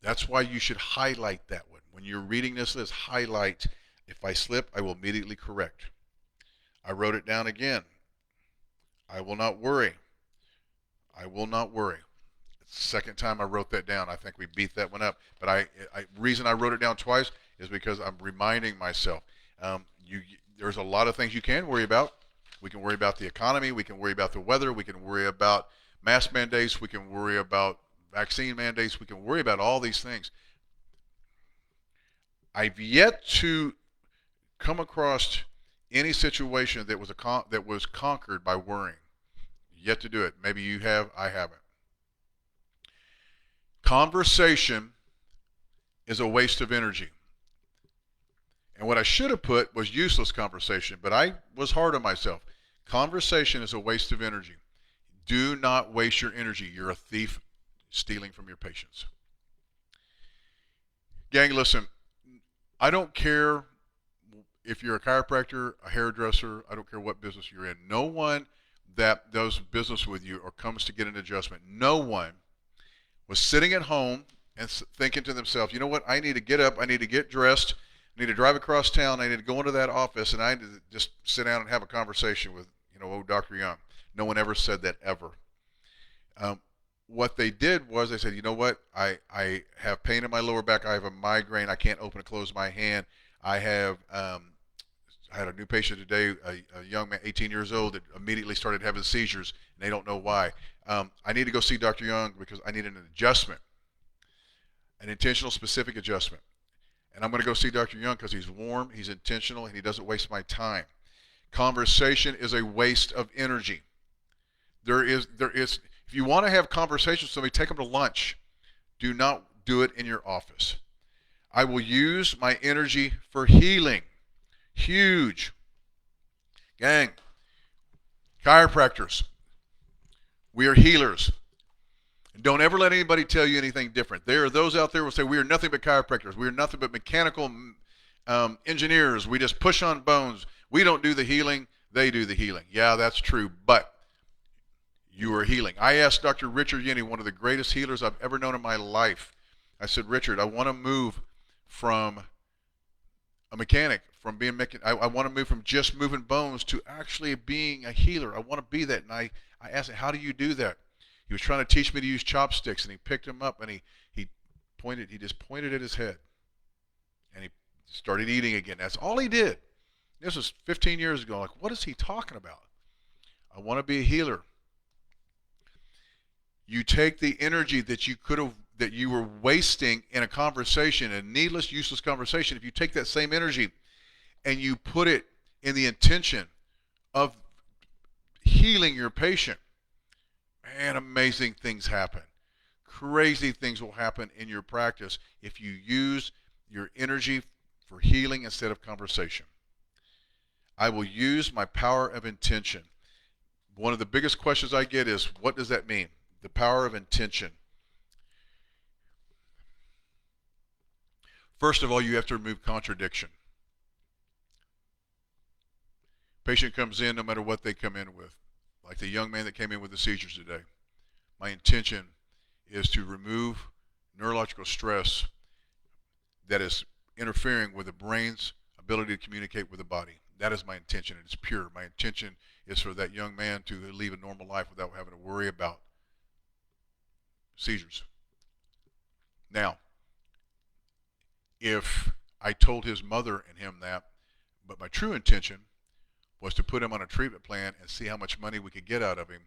That's why you should highlight that one. When you're reading this list, highlight, if I slip, I will immediately correct. I wrote it down again. I will not worry. I will not worry. Second time I wrote that down. I think we beat that one up. But reason I wrote it down twice is because I'm reminding myself. There's a lot of things you can worry about. We can worry about the economy. We can worry about the weather. We can worry about mask mandates. We can worry about vaccine mandates. We can worry about all these things. I've yet to come across any situation that was conquered by worrying. Yet to do it. Maybe you have. I haven't. Conversation is a waste of energy. And what I should have put was useless conversation, but I was hard on myself. Conversation is a waste of energy. Do not waste your energy. You're a thief stealing from your patients. Gang, listen, I don't care if you're a chiropractor, a hairdresser, I don't care what business you're in. No one that does business with you or comes to get an adjustment, no one was sitting at home and thinking to themselves, you know what, I need to get up, I need to get dressed, I need to drive across town, I need to go into that office, and I need to just sit down and have a conversation with, old Dr. Young. No one ever said that ever. What they did was they said, you know what, I have pain in my lower back, I have a migraine, I can't open and close my hand, I had a new patient today, a young man, 18 years old, that immediately started having seizures, and they don't know why. I need to go see Dr. Young because I need an adjustment, an intentional, specific adjustment. And I'm going to go see Dr. Young because he's warm, he's intentional, and he doesn't waste my time. Conversation is a waste of energy. There is. If you want to have conversations with somebody, take them to lunch. Do not do it in your office. I will use my energy for healing. Huge. Gang, chiropractors, we are healers. Don't ever let anybody tell you anything different. There are those out there who will say we are nothing but chiropractors. We are nothing but mechanical engineers. We just push on bones. We don't do the healing. They do the healing. Yeah, that's true, but you are healing. I asked Dr. Richard Yenny, one of the greatest healers I've ever known in my life. I said, Richard, I want to move from a mechanic, from being I want to move from just moving bones to actually being a healer. I want to be that. And I asked him, how do you do that? He was trying to teach me to use chopsticks, and he picked them up and he just pointed at his head, and he started eating again. That's all he did. This was 15 years ago. Like, what is he talking about? I want to be a healer. You take the energy that you were wasting in a conversation, a needless, useless conversation. If you take that same energy and you put it in the intention of healing your patient, man, amazing things happen. Crazy things will happen in your practice if you use your energy for healing instead of conversation. I will use my power of intention. One of the biggest questions I get is, what does that mean? The power of intention. First of all, you have to remove contradiction. Patient comes in no matter what they come in with. Like the young man that came in with the seizures today. My intention is to remove neurological stress that is interfering with the brain's ability to communicate with the body. That is my intention, and it's pure. My intention is for that young man to live a normal life without having to worry about seizures. Now, if I told his mother and him that, but my true intention was to put him on a treatment plan and see how much money we could get out of him.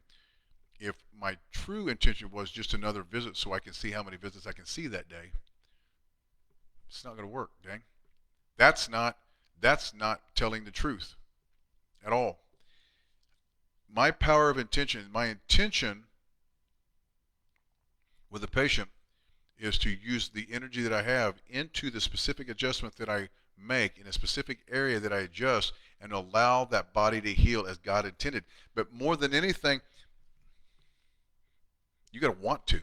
If my true intention was just another visit so I can see how many visits I can see that day, it's not going to work, dang. That's not telling the truth at all. My power of intention, my intention with the patient is to use the energy that I have into the specific adjustment that I make in a specific area that I adjust and allow that body to heal as God intended. But more than anything, you got to want to.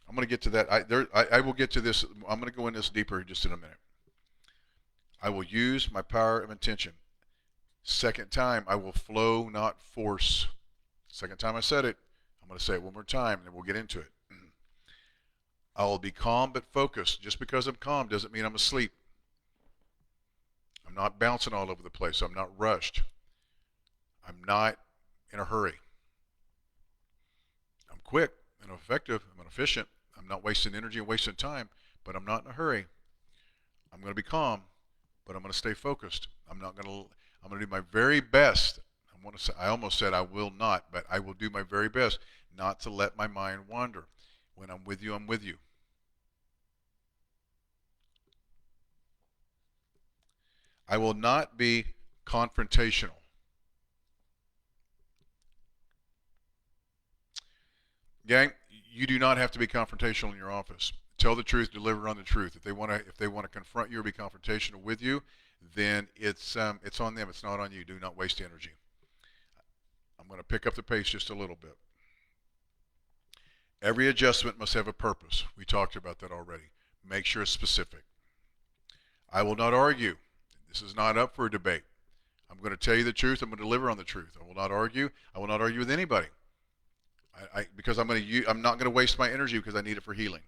I'm going to get to that. I will get to this. I'm going to go in this deeper just in a minute. I will use my power of intention. Second time, I will flow, not force. Second time I said it, I'm going to say it one more time, and then we'll get into it. I will be calm but focused. Just because I'm calm doesn't mean I'm asleep. I'm not bouncing all over the place. I'm not rushed. I'm not in a hurry. quick and effective. I'm efficient. I'm not wasting energy and wasting time, but I'm not in a hurry. I'm going to be calm, but I'm going to stay focused. I'm going to do my very best. I almost said I will not, but I will do my very best not to let my mind wander. When I'm with you, I'm with you. I will not be confrontational. Gang, you do not have to be confrontational in your office. Tell the truth, deliver on the truth. If they want to confront you or be confrontational with you, then it's on them. It's not on you. Do not waste energy. I'm going to pick up the pace just a little bit. Every adjustment must have a purpose. We talked about that already. Make sure it's specific. I will not argue. This is not up for a debate. I'm going to tell you the truth. I'm going to deliver on the truth. I will not argue. I will not argue with anybody. Because I'm not going to waste my energy because I need it for healing.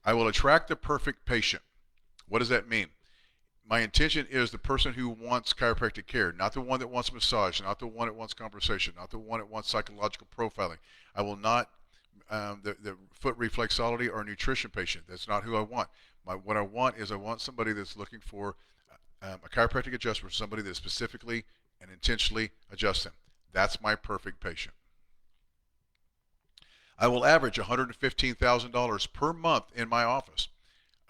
I will attract the perfect patient. What does that mean? My intention is the person who wants chiropractic care, not the one that wants massage, not the one that wants conversation, not the one that wants psychological profiling. I will not the foot reflexology or nutrition patient. That's not who I want. What I want is somebody that's looking for a chiropractic adjustment, somebody that specifically and intentionally adjusts them. That's my perfect patient. I will average $115,000 per month in my office.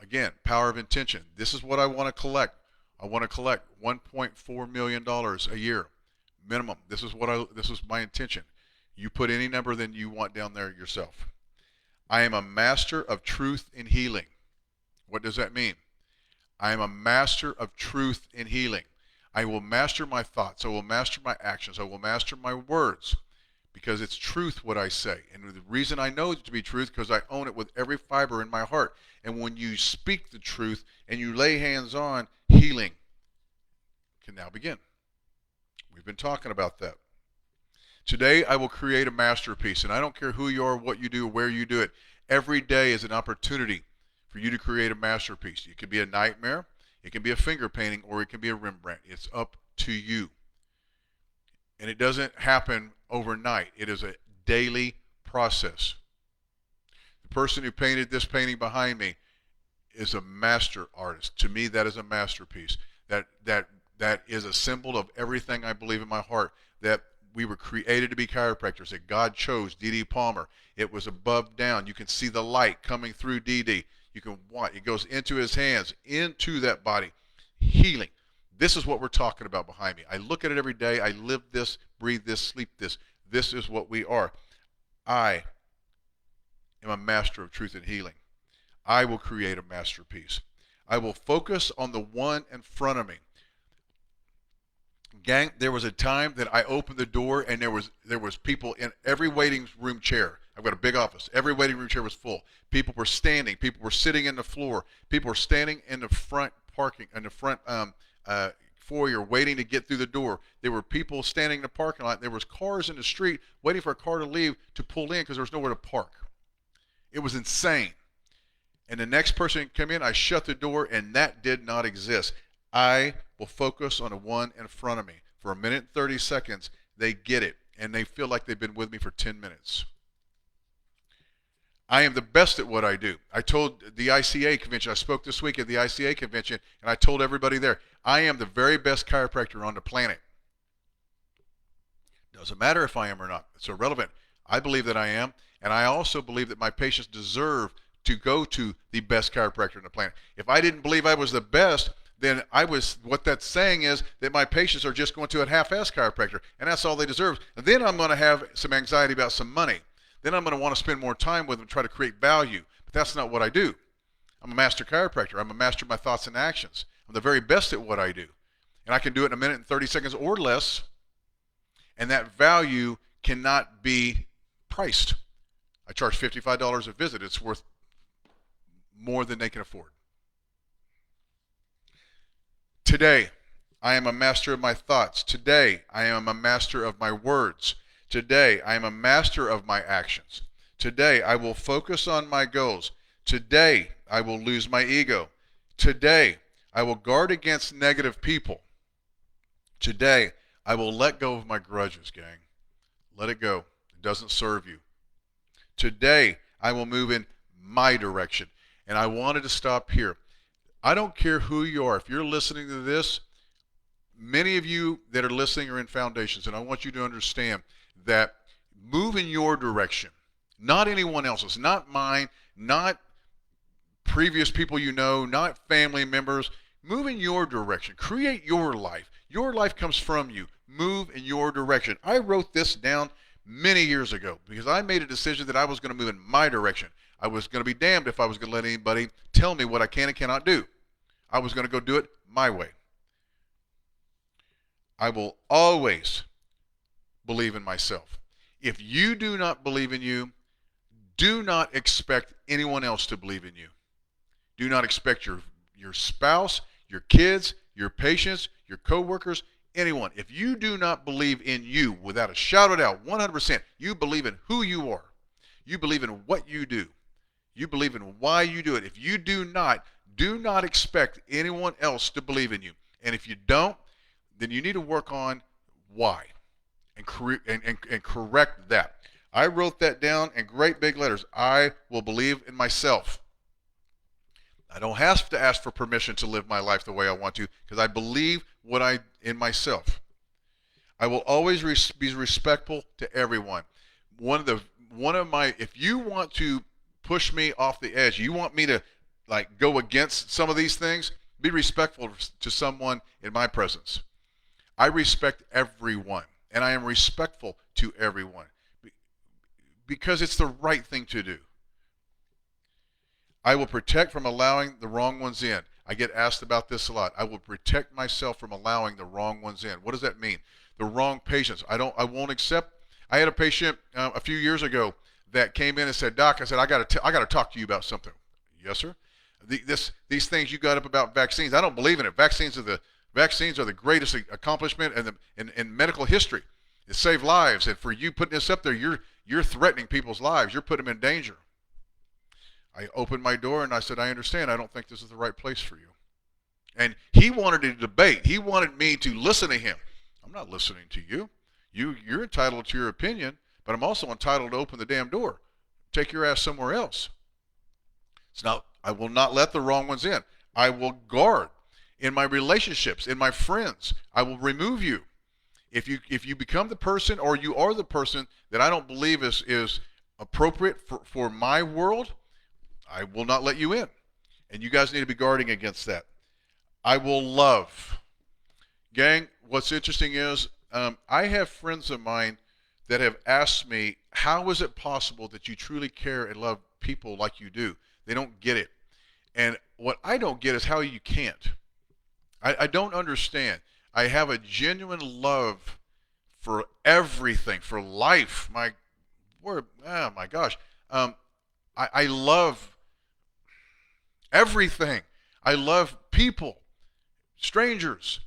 Again, power of intention. This is what I want to collect. I want to collect $1.4 million a year minimum. This is my intention. You put any number than you want down there yourself. I am a master of truth and healing. What does that mean? I am a master of truth and healing. I will master my thoughts. I will master my actions. I will master my words. Because it's truth what I say. And the reason I know it to be truth because I own it with every fiber in my heart. And when you speak the truth and you lay hands on, healing can now begin. We've been talking about that. Today I will create a masterpiece. And I don't care who you are, what you do, where you do it. Every day is an opportunity for you to create a masterpiece. It could be a nightmare, it can be a finger painting, or it can be a Rembrandt. It's up to you. And it doesn't happen overnight. It is a daily process. The person who painted this painting behind me is a master artist. To me, that is a masterpiece. That is a symbol of everything I believe in my heart, that we were created to be chiropractors, that God chose D.D. Palmer. It was above down. You can see the light coming through D.D. You can watch. It goes into his hands, into that body. Healing. This is what we're talking about behind me. I look at it every day. I live this, breathe this, sleep this. This is what we are. I am a master of truth and healing. I will create a masterpiece. I will focus on the one in front of me. Gang, there was a time that I opened the door and there was people in every waiting room chair. I've got a big office. Every waiting room chair was full. People were standing. People were sitting in the floor. People were standing in the front parking, in the front foyer waiting to get through the door. There were people standing in the parking lot. There was cars in the street waiting for a car to leave to pull in because there was nowhere to park. It was insane. And the next person came in, I shut the door, and that did not exist. I will focus on the one in front of me. For a minute and 30 seconds, they get it, and they feel like they've been with me for 10 minutes. I am the best at what I do. I told the ICA convention, I spoke this week at the ICA convention, and I told everybody there, I am the very best chiropractor on the planet. Doesn't matter if I am or not. It's irrelevant. I believe that I am, and I also believe that my patients deserve to go to the best chiropractor on the planet. If I didn't believe I was the best, then what that's saying is that my patients are just going to a half-ass chiropractor, and that's all they deserve. And then I'm going to have some anxiety about some money. Then I'm going to want to spend more time with them, try to create value. But that's not what I do. I'm a master chiropractor. I'm a master of my thoughts and actions. I'm the very best at what I do. And I can do it in a minute and 30 seconds or less. And that value cannot be priced. I charge $55 a visit. It's worth more than they can afford. Today, I am a master of my thoughts. Today, I am a master of my words. Today, I am a master of my actions. Today, I will focus on my goals. Today, I will lose my ego. Today, I will guard against negative people. Today, I will let go of my grudges, gang. Let it go. It doesn't serve you. Today, I will move in my direction. And I wanted to stop here. I don't care who you are. If you're listening to this, many of you that are listening are in foundations, and I want you to understand that move in your direction, not anyone else's, not mine, not previous people you know, not family members. Move in your direction. Create your life. Your life comes from you. Move in your direction. I wrote this down many years ago because I made a decision that I was going to move in my direction. I was going to be damned if I was going to let anybody tell me what I can and cannot do. I was going to go do it my way. I will always believe in myself. If you do not believe in you, do not expect anyone else to believe in you. Do not expect your spouse, your kids, your patients, your coworkers, anyone. If you do not believe in you without a shout it out, 100%, you believe in who you are. You believe in what you do. You believe in why you do it. If you do not expect anyone else to believe in you. And if you don't, then you need to work on why and correct that. I wrote that down in great big letters. I will believe in myself. I don't have to ask for permission to live my life the way I want to because I believe in myself. I will always be respectful to everyone. If you want to push me off the edge, you want me to like go against some of these things, be respectful to someone in my presence. I respect everyone, and I am respectful to everyone because it's the right thing to do. I will protect from allowing the wrong ones in. I get asked about this a lot. I will protect myself from allowing the wrong ones in. What does that mean? The wrong patients. I won't accept. I had a patient a few years ago that came in and said, "Doc," I said, I got to talk to you about something." "Yes, sir." These things you got up about vaccines. I don't believe in it. Vaccines are the greatest accomplishment in medical history. It saved lives, and for you putting this up there, you're threatening people's lives. You're putting them in danger. I opened my door and I said, "I understand. I don't think this is the right place for you." And he wanted to debate. He wanted me to listen to him. I'm not listening to you. You're entitled to your opinion, but I'm also entitled to open the damn door. Take your ass somewhere else. I will not let the wrong ones in. I will guard in my relationships, in my friends. I will remove you. If you become the person or you are the person that I don't believe is appropriate for my world, I will not let you in. And you guys need to be guarding against that. I will love. Gang, what's interesting is I have friends of mine that have asked me, how is it possible that you truly care and love people like you do? They don't get it. And what I don't get is how you can't. I don't understand. I have a genuine love for everything, for life. My word, oh my gosh. I love everything. I love people, strangers,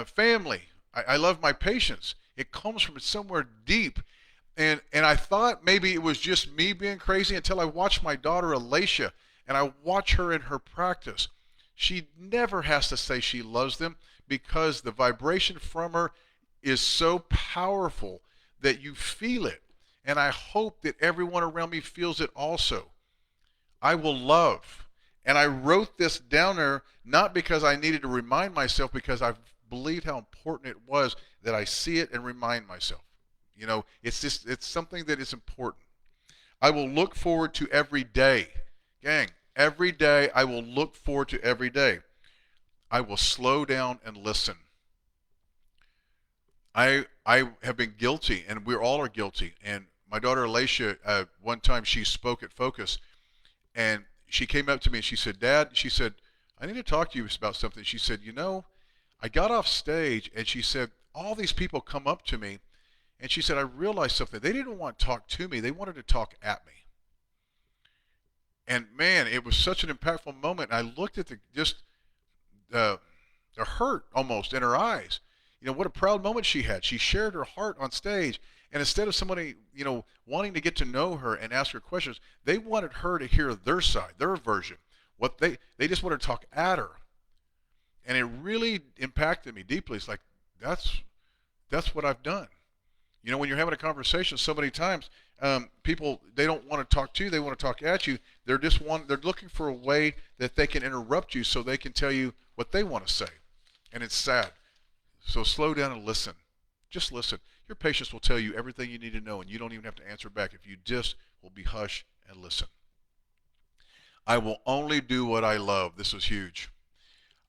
family. I love my patients. It comes from somewhere deep. And I thought maybe it was just me being crazy until I watched my daughter Alicia, and I watch her in her practice. She never has to say she loves them because the vibration from her is so powerful that you feel it. And I hope that everyone around me feels it also. I will love. And I wrote this down there not because I needed to remind myself, because I believed how important it was that I see it and remind myself. You know, it's something that is important. I will look forward to every day. Gang, every day I will look forward to every day. I will slow down and listen. I have been guilty, and we all are guilty. And my daughter Alicia, one time she spoke at Focus, and she came up to me and she said, "Dad," she said, "I need to talk to you about something." She said, "You know, I got off stage," and she said, "all these people come up to me," and she said, "I realized something. They didn't want to talk to me. They wanted to talk at me." And man, it was such an impactful moment. I looked at the hurt almost in her eyes. You know, what a proud moment she had. She shared her heart on stage. And instead of somebody, you know, wanting to get to know her and ask her questions, they wanted her to hear their side, their version. They just wanted to talk at her. And it really impacted me deeply. It's like, that's what I've done. You know, when you're having a conversation so many times, people, they don't want to talk to you, they want to talk at you. They're looking for a way that they can interrupt you so they can tell you what they want to say. And it's sad. So slow down and listen. Just listen. Your patients will tell you everything you need to know, and you don't even have to answer back if you just will be hush and listen. I will only do what I love. This is huge.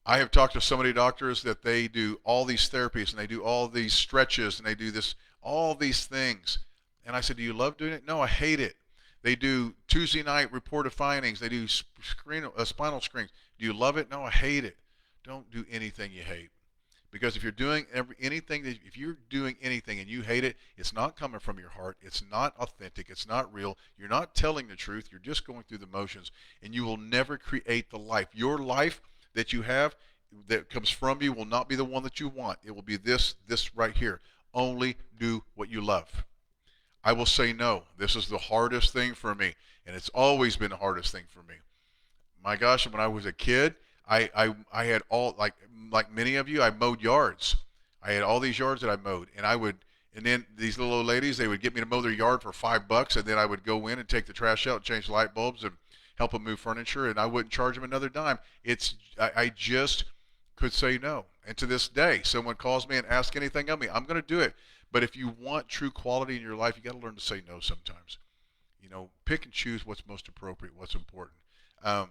I have talked to so many doctors that they do all these therapies and they do all these stretches and they do this, all these things. And I said, do you love doing it? No, I hate it. They do Tuesday night report of findings. They do spinal screens. Do you love it? No, I hate it. Don't do anything you hate. Because if you're doing if you're doing anything and you hate it, it's not coming from your heart. It's not authentic. It's not real. You're not telling the truth. You're just going through the motions, and you will never create the life. Your life that you have that comes from you will not be the one that you want. It will be this right here. Only do what you love. I will say no. This is the hardest thing for me, and it's always been the hardest thing for me. My gosh, when I was a kid, I had all like many of you, I mowed yards. I had all these yards that I mowed, and then these little old ladies, they would get me to mow their yard for $5, and then I would go in and take the trash out, change the light bulbs, and help them move furniture, and I wouldn't charge them another dime. I just could say no. And to this day, someone calls me and asks anything of me, I'm going to do it. But if you want true quality in your life, you got to learn to say no sometimes. You know, pick and choose what's most appropriate, what's important. Um,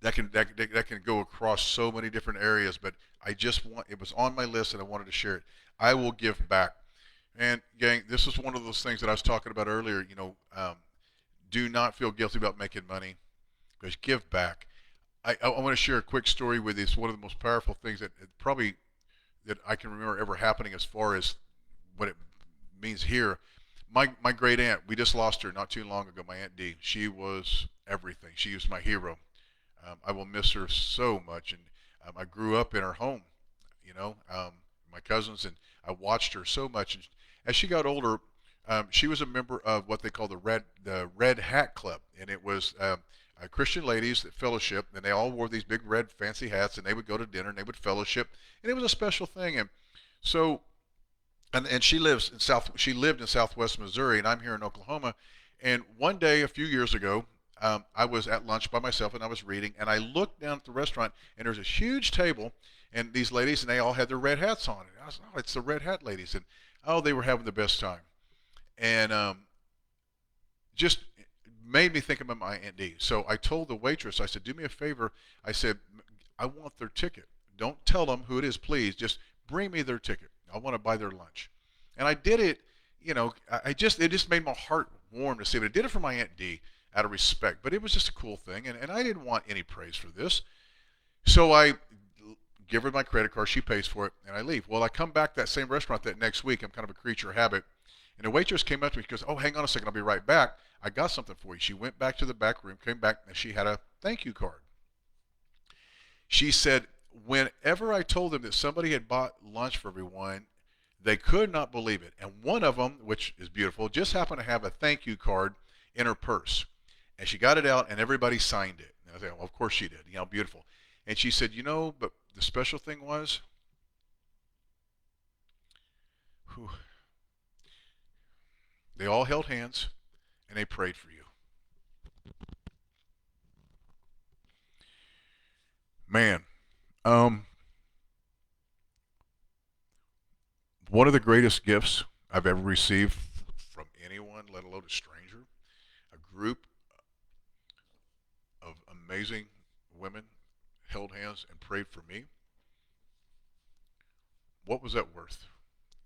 that can go across so many different areas, but it was on my list and I wanted to share it. I will give back. And gang, this is one of those things that I was talking about earlier. Do not feel guilty about making money, because give back. I want to share a quick story with you. It's one of the most powerful things that I can remember ever happening as far as what it means here. My great aunt, we just lost her not too long ago. My Aunt Dee, she was everything. She was my hero. I will miss her so much, and I grew up in her home, my cousins, and I watched her so much. And as she got older, she was a member of what they call the Red Hat Club, and it was Christian ladies that fellowship, and they all wore these big red fancy hats, and they would go to dinner and they would fellowship, and it was a special thing. And so, and she lived in Southwest Missouri, and I'm here in Oklahoma. And one day, a few years ago, I was at lunch by myself and I was reading, and I looked down at the restaurant, and there's a huge table, and these ladies, and they all had their red hats on. And I was, oh, it's the Red Hat ladies, and oh, they were having the best time, and just made me think about my Aunt Dee. So I told the waitress, I said, do me a favor. I said, I want their ticket. Don't tell them who it is, please. Just bring me their ticket. I want to buy their lunch. And I did it. It just made my heart warm to see it. I did it for my Aunt Dee out of respect, but it was just a cool thing, and I didn't want any praise for this. So I give her my credit card, she pays for it, and I leave. Well, I come back to that same restaurant that next week. I'm kind of a creature of habit, and the waitress came up to me. She goes, oh, hang on a second, I'll be right back. I got something for you. She went back to the back room, came back, and she had a thank you card. She said, whenever I told them that somebody had bought lunch for everyone, they could not believe it. And one of them, which is beautiful, just happened to have a thank you card in her purse. And she got it out, and everybody signed it. And I said, well, of course she did. Beautiful. And she said, but the special thing was, they all held hands, and they prayed for you. Man, one of the greatest gifts I've ever received from anyone, let alone a stranger, a group of amazing women held hands and prayed for me. What was that worth?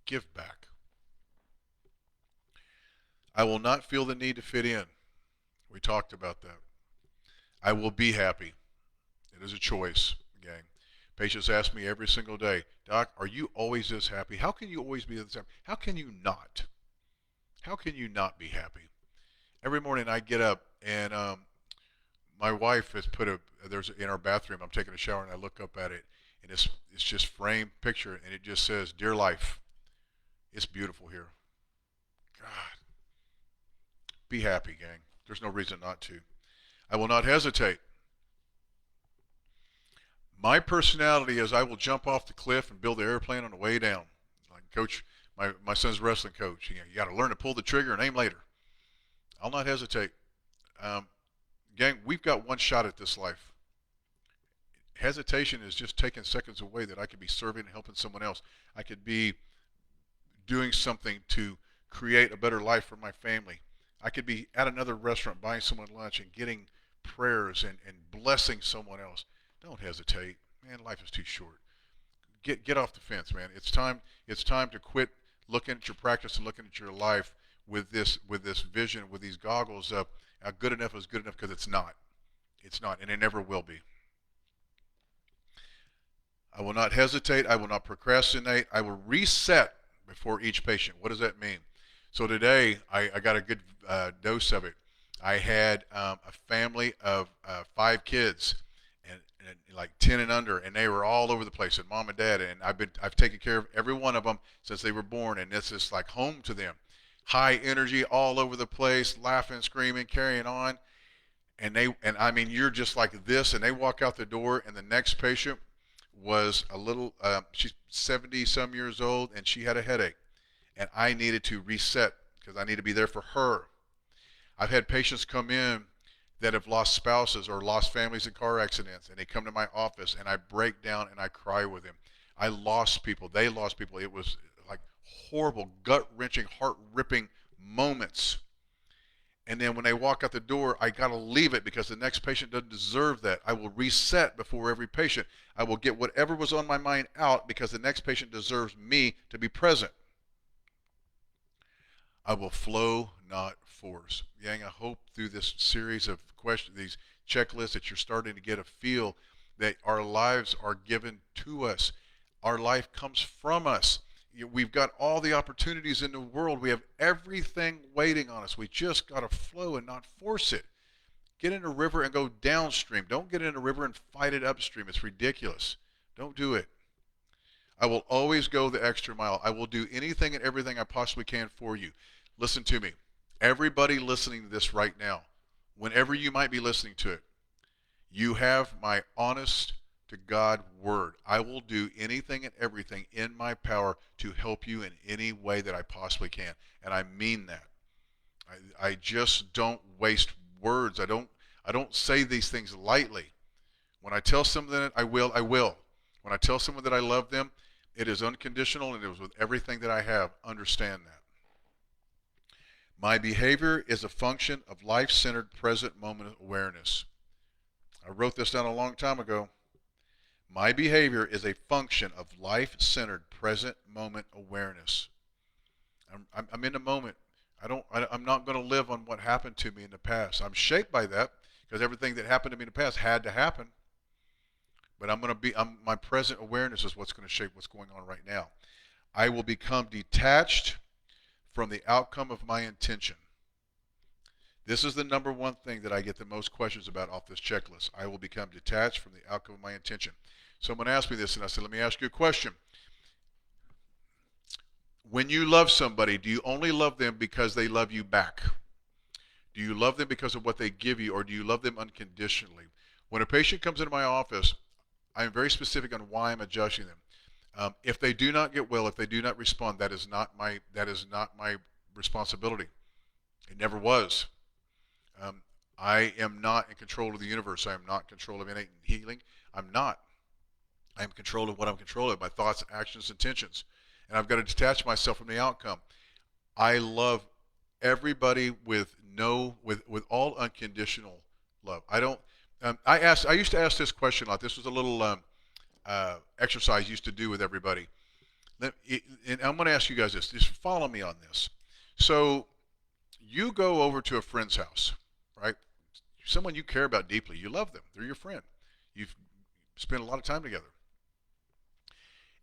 Give back. I will not feel the need to fit in. We talked about that. I will be happy. It is a choice, gang. Patients ask me every single day, Doc, are you always this happy? How can you always be this happy? How can you not? How can you not be happy? Every morning I get up, and my wife has in our bathroom, I'm taking a shower, and I look up at it, and it's just framed picture, and it just says, Dear Life. It's beautiful here. God. Be happy, gang. There's no reason not to. I will not hesitate. My personality is I will jump off the cliff and build the airplane on the way down. Like Coach My son's wrestling coach. You got to learn to pull the trigger and aim later. I'll not hesitate. Um, Gang, we've got one shot at this life. Hesitation is just taking seconds away that I could be serving and helping someone else. I could be doing something to create a better life for my family. I could be at another restaurant buying someone lunch and getting prayers and blessing someone else. Don't hesitate. Man, life is too short. Get off the fence, man. It's time to quit looking at your practice and looking at your life with this vision, with these goggles up. Good enough is good enough, because it's not. It's not, and it never will be. I will not hesitate. I will not procrastinate. I will reset before each patient. What does that mean? So today, I got a good dose of it. I had a family of 5 kids, and like 10 and under, and they were all over the place, and mom and dad, and I've taken care of every one of them since they were born, and this is like home to them. High energy, all over the place, laughing, screaming, carrying on, and I mean, you're just like this, and they walk out the door, and the next patient was a little, she's 70 some years old, and she had a headache, and I needed to reset because I need to be there for her. I've had patients come in that have lost spouses or lost families in car accidents, and they come to my office, and I break down and I cry with them. I lost people. They lost people. It was like horrible, gut-wrenching, heart-ripping moments. And then when they walk out the door, I got to leave it because the next patient doesn't deserve that. I will reset before every patient. I will get whatever was on my mind out because the next patient deserves me to be present. I will flow, not force. Yang, I hope through this series of questions, these checklists, that you're starting to get a feel that our lives are given to us. Our life comes from us. We've got all the opportunities in the world. We have everything waiting on us. We just got to flow and not force it. Get in a river and go downstream. Don't get in a river and fight it upstream. It's ridiculous. Don't do it. I will always go the extra mile. I will do anything and everything I possibly can for you. Listen to me. Everybody listening to this right now, whenever you might be listening to it, you have my honest to God word. I will do anything and everything in my power to help you in any way that I possibly can. And I mean that. I just don't waste words. I don't say these things lightly. When I tell someone that I will, I will. When I tell someone that I love them, it is unconditional, and it was with everything that I have. Understand that. My behavior is a function of life-centered present moment awareness. I wrote this down a long time ago. My behavior is a function of life-centered present moment awareness. I'm in the moment. I'm not going to live on what happened to me in the past. I'm shaped by that because everything that happened to me in the past had to happen. But my present awareness is what's going to shape what's going on right now. I will become detached from the outcome of my intention. This is the number one thing that I get the most questions about off this checklist. I will become detached from the outcome of my intention. Someone asked me this, and I said, let me ask you a question. When you love somebody, do you only love them because they love you back? Do you love them because of what they give you, or do you love them unconditionally? When a patient comes into my office, I am very specific on why I'm adjusting them. If they do not get well, if they do not respond, that is not my responsibility. It never was. I am not in control of the universe. I am not in control of innate healing. I'm not. I am in control of what I'm in control of, my thoughts, actions, intentions. And I've got to detach myself from the outcome. I love everybody with all unconditional love. I don't. I used to ask this question a lot. This was a little exercise I used to do with everybody. And I'm going to ask you guys this. Just follow me on this. So you go over to a friend's house, right? Someone you care about deeply. You love them. They're your friend. You've spent a lot of time together.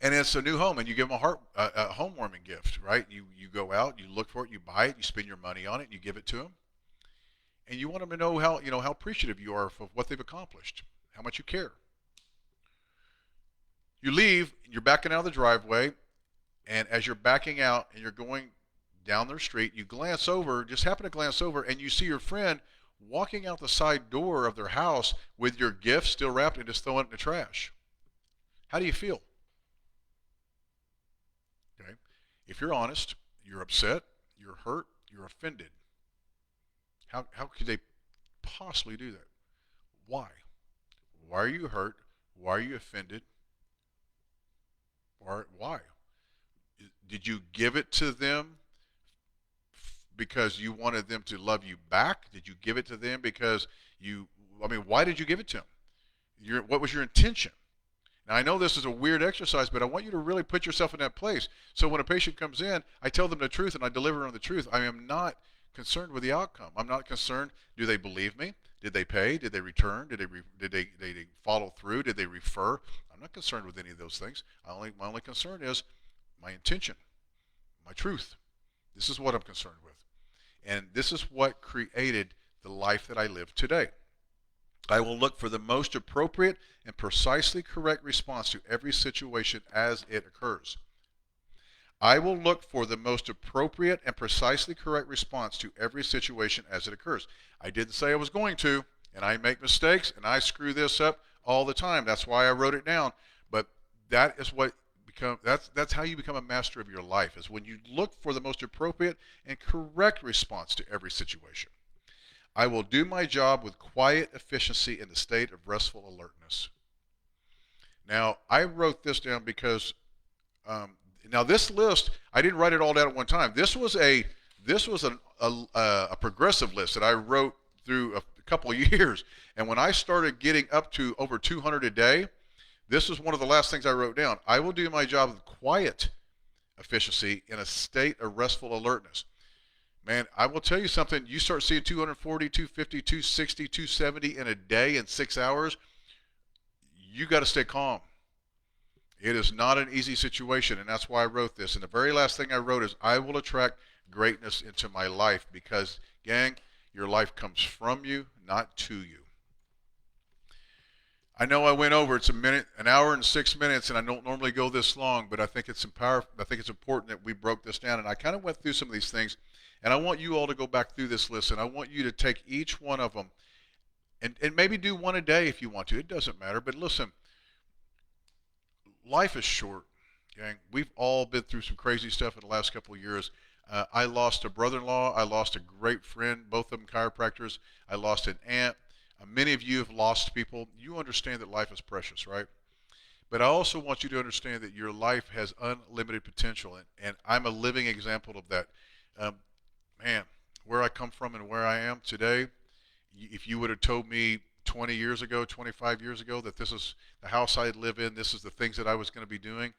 And it's a new home, and you give them a home-warming gift, right? You go out, you look for it, you buy it, you spend your money on it, you give it to them, and you want them to know how appreciative you are of what they've accomplished, how much you care. You leave, you're backing out of the driveway, and as you're backing out and you're going down their street, you glance over, just happen to glance over, and you see your friend walking out the side door of their house with your gift still wrapped and just throwing it in the trash. How do you feel? Okay. If you're honest, you're upset, you're hurt, you're offended. How could they possibly do that? Why? Why are you hurt? Why are you offended? Or why? Did you give it to them because you wanted them to love you back? Did you give it to them because why did you give it to them? What was your intention? Now, I know this is a weird exercise, but I want you to really put yourself in that place. So when a patient comes in, I tell them the truth and I deliver on the truth. I am not concerned with the outcome. I'm not concerned, do they believe me? Did they pay? Did they return? Did they follow through? Did they refer? I'm not concerned with any of those things. My only concern is my intention, my truth. This is what I'm concerned with. And this is what created the life that I live today. I will look for the most appropriate and precisely correct response to every situation as it occurs. I will look for the most appropriate and precisely correct response to every situation as it occurs. I didn't say I was going to, and I make mistakes, and I screw this up all the time. That's why I wrote it down. But that is what that's how you become a master of your life, is when you look for the most appropriate and correct response to every situation. I will do my job with quiet efficiency in a state of restful alertness. Now, I wrote this down because now this list, I didn't write it all down at one time. This was a progressive list that I wrote through a couple of years. And when I started getting up to over 200 a day, this was one of the last things I wrote down. I will do my job with quiet efficiency in a state of restful alertness. Man, I will tell you something. You start seeing 240, 250, 260, 270 in a day in 6 hours, you got to stay calm. It is not an easy situation, and that's why I wrote this. And the very last thing I wrote is, I will attract greatness into my life, because, gang, your life comes from you, not to you. I know I went over. It's an hour and 6 minutes, and I don't normally go this long, but I think it's important that we broke this down. And I kind of went through some of these things, and I want you all to go back through this list, and I want you to take each one of them and maybe do one a day if you want to. It doesn't matter. But listen, life is short, gang. We've all been through some crazy stuff in the last couple of years. I lost a brother-in-law. I lost a great friend, both of them chiropractors. I lost an aunt. Many of you have lost people. You understand that life is precious, right? But I also want you to understand that your life has unlimited potential, and I'm a living example of that. Man, where I come from and where I am today, if you would have told me 20 years ago, 25 years ago, that this is the house I'd live in, this is the things that I was going to be doing,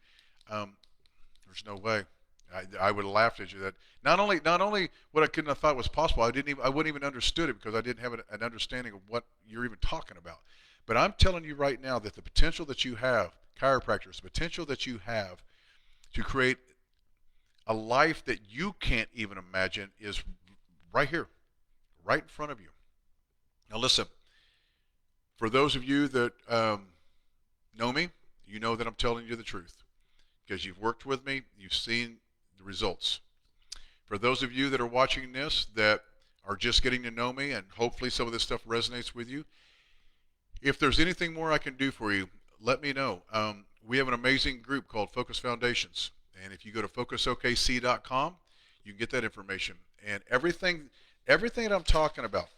there's no way. I would have laughed at you. That not only what I couldn't have thought was possible, I wouldn't even understood it, because I didn't have an understanding of what you're even talking about. But I'm telling you right now that the potential that you have, chiropractors, the potential that you have to create a life that you can't even imagine, is right here, right in front of you. Now listen, for those of you that know me, you know that I'm telling you the truth, because you've worked with me, you've seen the results. For those of you that are watching this that are just getting to know me, and hopefully some of this stuff resonates with you, if there's anything more I can do for you, let me know. We have an amazing group called Focus Foundations, and if you go to focusokc.com, you can get that information. And everything that I'm talking about,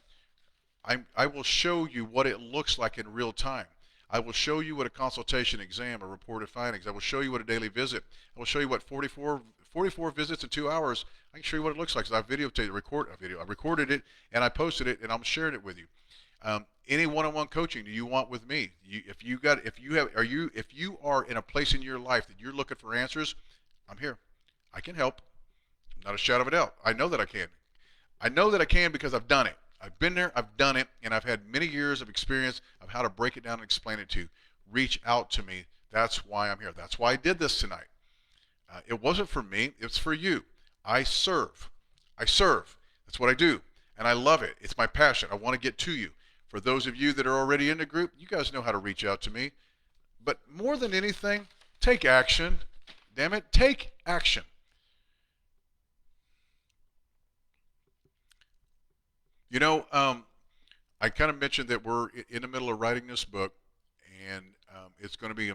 I will show you what it looks like in real time. I will show you what a consultation exam, a reported findings. I will show you what a daily visit. I will show you what 44 visits in 2 hours. I can show you what it looks like. So I videotaped, I recorded it, and I posted it, and I'm sharing it with you. Any one-on-one coaching do you want with me? If you are in a place in your life that you're looking for answers, I'm here. I can help. Not a shadow of a doubt. I know that I can. I know that I can because I've done it. I've been there, I've done it, and I've had many years of experience of how to break it down and explain it to you. Reach out to me. That's why I'm here. That's why I did this tonight. It wasn't for me. It's for you. I serve. That's what I do, and I love it. It's my passion. I want to get to you. For those of you that are already in the group, you guys know how to reach out to me. But more than anything, take action. Damn it, take action. You know, I kind of mentioned that we're in the middle of writing this book, and it's going to be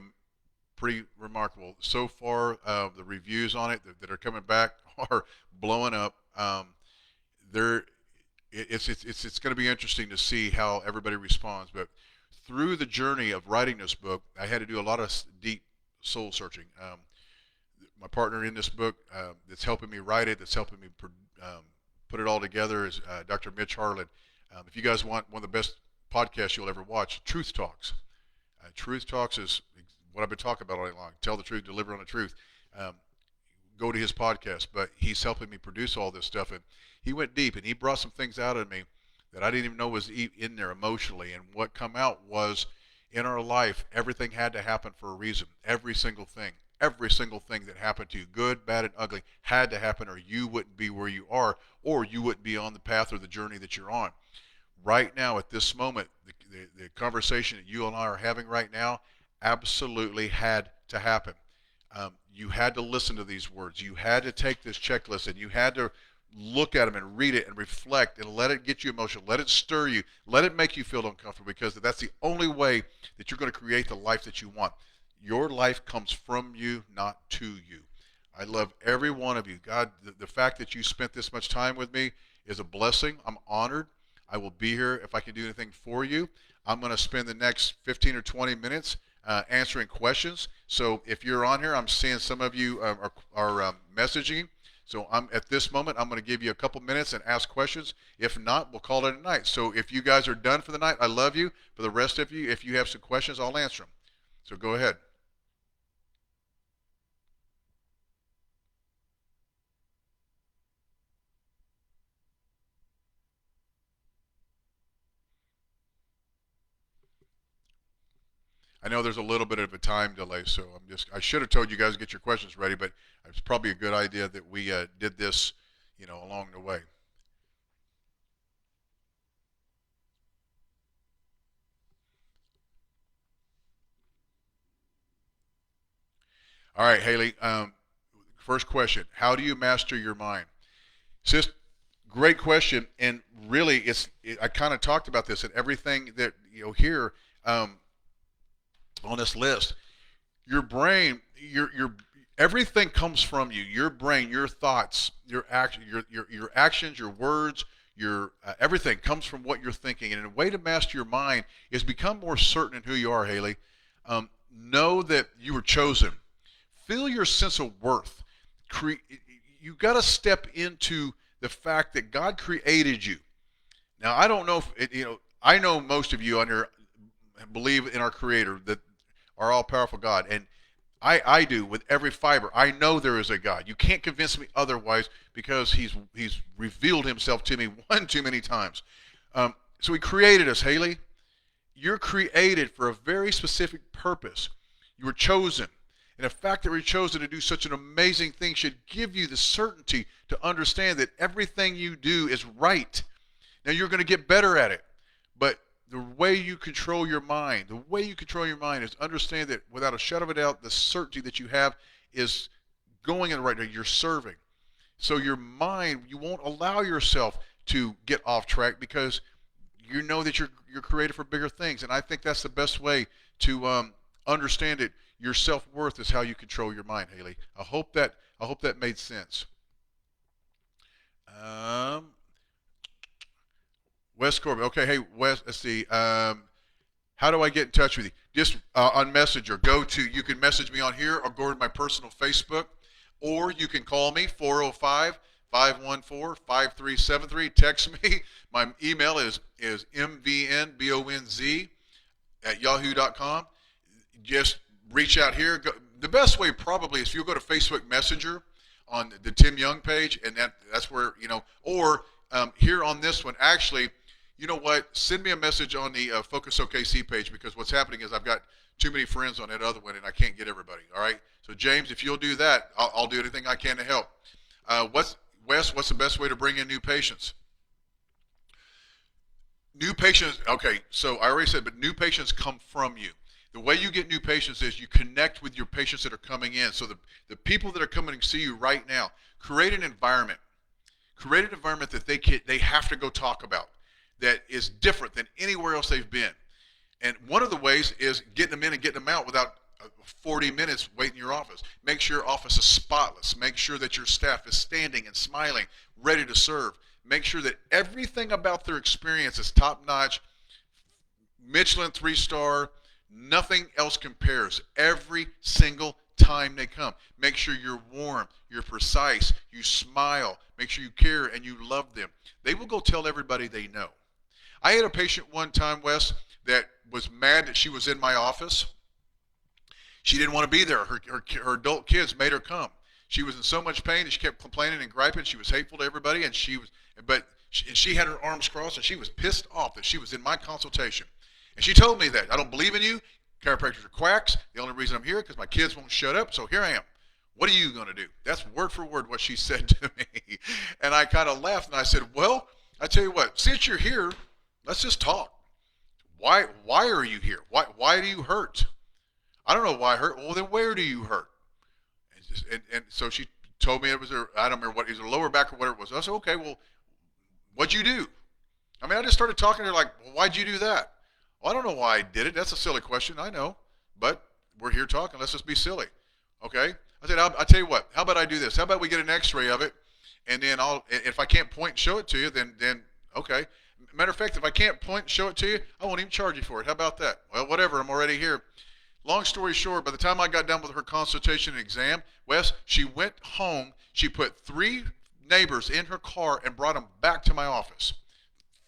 pretty remarkable. So far, the reviews on it that are coming back are blowing up. They're it's going to be interesting to see how everybody responds. But through the journey of writing this book, I had to do a lot of deep soul searching. My partner in this book that's helping me write it, that's helping me put it all together is Dr. Mitch Harlan. If you guys want one of the best podcasts you'll ever watch, Truth Talks. Truth Talks is what I've been talking about all day long. Tell the truth, deliver on the truth. Um, Go to his podcast, but he's helping me produce all this stuff. And he went deep, and he brought some things out of me that I didn't even know was in there emotionally. And what come out was, in our life, everything had to happen for a reason. Every single thing that happened to you, good, bad, and ugly, had to happen, or you wouldn't be where you are, or you wouldn't be on the path or the journey that you're on. Right now, at this moment, the conversation that you and I are having right now absolutely had to happen. You had to listen to these words. You had to take this checklist, and you had to look at them and read it and reflect and let it get you emotional. Let it stir you. Let it make you feel uncomfortable, because that's the only way that you're going to create the life that you want. Your life comes from you, not to you. I love every one of you. God, the fact that you spent this much time with me is a blessing. I'm honored. I will be here if I can do anything for you. I'm going to spend the next 15 or 20 minutes answering questions. So if you're on here, I'm seeing some of you are messaging. So at this moment, I'm going to give you a couple minutes and ask questions. If not, we'll call it a night. So if you guys are done for the night, I love you. For the rest of you, if you have some questions, I'll answer them. So go ahead. I know there's a little bit of a time delay, so I should have told you guys to get your questions ready, but it's probably a good idea that we did this, along the way. All right, Haley. First question: how do you master your mind? Sis, great question, and really, I kind of talked about this, and everything that here on this list. Your brain, your everything comes from you. Your brain, your thoughts, your action, your actions, your words, your everything comes from what you're thinking. And a way to master your mind is become more certain in who you are, Haley. Know that you were chosen. Feel your sense of worth. You got to step into the fact that God created you. Now, I don't know if I know most of you on here believe in our Creator, that our all-powerful God, and I do with every fiber. I know there is a God. You can't convince me otherwise, because He's revealed Himself to me one too many times. So He created us, Haley. You're created for a very specific purpose. You were chosen. And the fact that we're chosen to do such an amazing thing should give you the certainty to understand that everything you do is right. Now, you're going to get better at it, but the way you control your mind, is understand that without a shadow of a doubt, the certainty that you have is going in the right direction. You're serving. So your mind, you won't allow yourself to get off track, because you know that you're created for bigger things. And I think that's the best way to understand it. Your self-worth is how you control your mind, Haley. I hope that made sense. Wes Corbin. Okay, hey Wes, let's see. How do I get in touch with you? Just on Messenger. You can message me on here, or go to my personal Facebook, or you can call me 405-514-5373. Text me. My email is mvnbonz@yahoo.com. Just reach out here. The best way probably is if you go to Facebook Messenger on the Tim Young page, and that's where, or here on this one, actually, you know what? Send me a message on the Focus OKC page, because what's happening is I've got too many friends on that other one, and I can't get everybody. All right. So James, if you'll do that, I'll do anything I can to help. What's the best way to bring in new patients? New patients. Okay. So I already said, but new patients come from you. The way you get new patients is you connect with your patients that are coming in. So the people that are coming to see you right now, create an environment. Create an environment that they have to go talk about, that is different than anywhere else they've been. And one of the ways is getting them in and getting them out without 40 minutes wait in your office. Make sure your office is spotless. Make sure that your staff is standing and smiling, ready to serve. Make sure that everything about their experience is top notch, Michelin 3-star. Nothing else compares. Every single time they come, make sure you're warm, you're precise, you smile, make sure you care and you love them. They will go tell everybody they know. I had a patient one time, Wes, that was mad that she was in my office. She didn't want to be there. Her adult kids made her come. She was in so much pain and she kept complaining and griping. She was hateful to everybody, and she had her arms crossed and she was pissed off that she was in my consultation. And she told me that I don't believe in you. Chiropractors are quacks. The only reason I'm here is because my kids won't shut up. So here I am. What are you going to do? That's word for word what she said to me. And I kind of laughed and I said, well, I tell you what, since you're here, let's just talk. Why are you here? Why do you hurt? I don't know why I hurt. Well, then where do you hurt? And so she told me it was I don't remember what, it was her lower back or whatever it was. I said, okay, well, what'd you do? I mean, I just started talking to her like, well, why'd you do that? Well, I don't know why I did it. That's a silly question, I know. But we're here talking. Let's just be silly. Okay? I said, I'll tell you what. How about I do this? How about we get an x-ray of it, and then if I can't point and show it to you, then okay. Matter of fact, if I can't point and show it to you, I won't even charge you for it. How about that? Well, whatever. I'm already here. Long story short, by the time I got done with her consultation and exam, Wes, she went home. She put 3 neighbors in her car and brought them back to my office.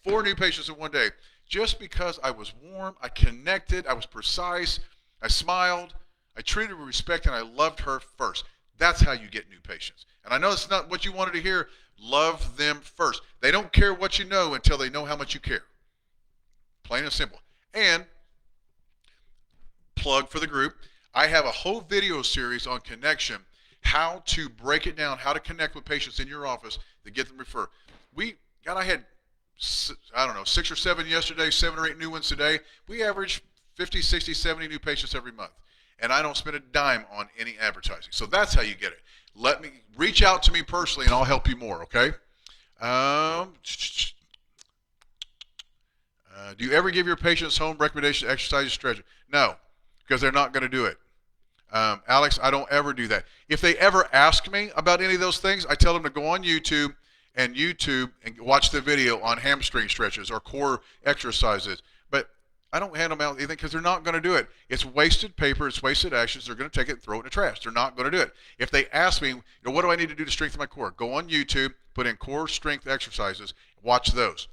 4 new patients in one day. Just because I was warm, I connected, I was precise, I smiled, I treated her with respect, and I loved her first. That's how you get new patients. And I know it's not what you wanted to hear. Love them first. They don't care what you know until they know how much you care. Plain and simple. And plug for the group, I have a whole video series on connection, how to break it down, how to connect with patients in your office to get them referred. I had, I don't know, 6 or 7 yesterday, 7 or 8 new ones today. We average 50, 60, 70 new patients every month. And I don't spend a dime on any advertising. So that's how you get it. Reach out to me personally and I'll help you more, okay? Do you ever give your patients home recommendation exercises, stretches? No, because they're not going to do it. Alex, I don't ever do that. If they ever ask me about any of those things, I tell them to go on YouTube and watch the video on hamstring stretches or core exercises. But I don't hand them out anything because they're not going to do it. It's wasted paper. It's wasted actions. They're going to take it and throw it in the trash. They're not going to do it. If they ask me, what do I need to do to strengthen my core? Go on YouTube, put in core strength exercises, watch those.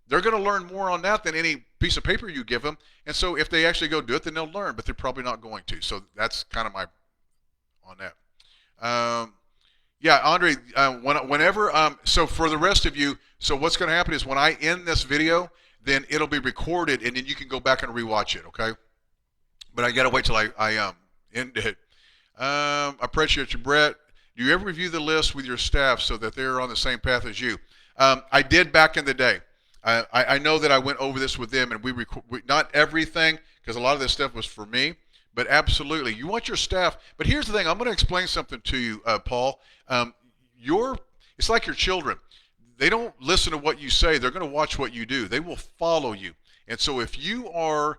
They're going to learn more on that than any piece of paper you give them. And so if they actually go do it, then they'll learn, but they're probably not going to. So that's kind of my on that. Yeah, Andre, so for the rest of you, so what's going to happen is when I end this video, then it'll be recorded, and then you can go back and rewatch it, okay? But I got to wait till I end it. I appreciate you, Brett. Do you ever review the list with your staff so that they're on the same path as you? I did back in the day. I know that I went over this with them, and we not everything, because a lot of this stuff was for me, but absolutely. You want your staff, but here's the thing. I'm going to explain something to you, Paul. It's like your children. They don't listen to what you say. They're going to watch what you do. They will follow you. And so if you are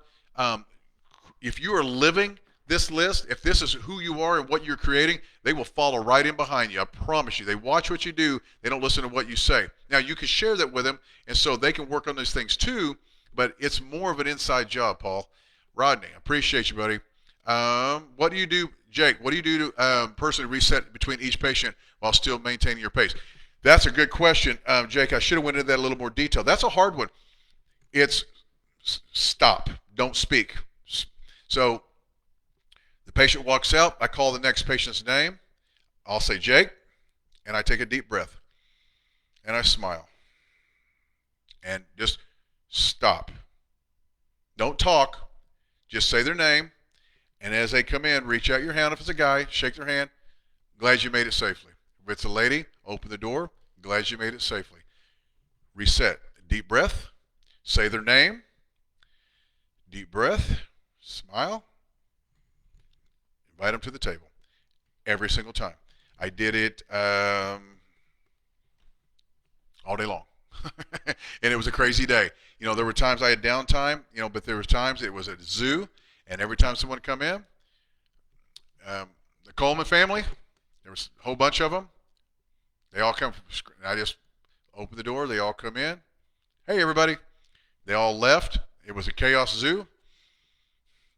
living this list, if this is who you are and what you're creating, they will follow right in behind you. I promise you. They watch what you do. They don't listen to what you say. Now, you can share that with them, and so they can work on those things too, but it's more of an inside job, Paul. Rodney, I appreciate you, buddy. What do you do, Jake? What do you do to personally reset between each patient while still maintaining your pace? That's a good question, Jake. I should have went into that a little more detail. That's a hard one. It's stop. Don't speak. So the patient walks out. I call the next patient's name. I'll say, Jake, and I take a deep breath. And I smile. And just stop. Don't talk. Just say their name. And as they come in, reach out your hand. If it's a guy, shake their hand. Glad you made it safely. If it's a lady, open the door. Glad you made it safely. Reset. Deep breath. Say their name. Deep breath. Smile. Invite them to the table. Every single time. I did it all day long. And it was a crazy day. You know, there were times I had downtime, but there was times it was at a zoo, and every time someone would come in, The Coleman family, there was a whole bunch of them. They all come. I just open the door. They all come in. Hey, everybody. They all left. It was a chaos zoo.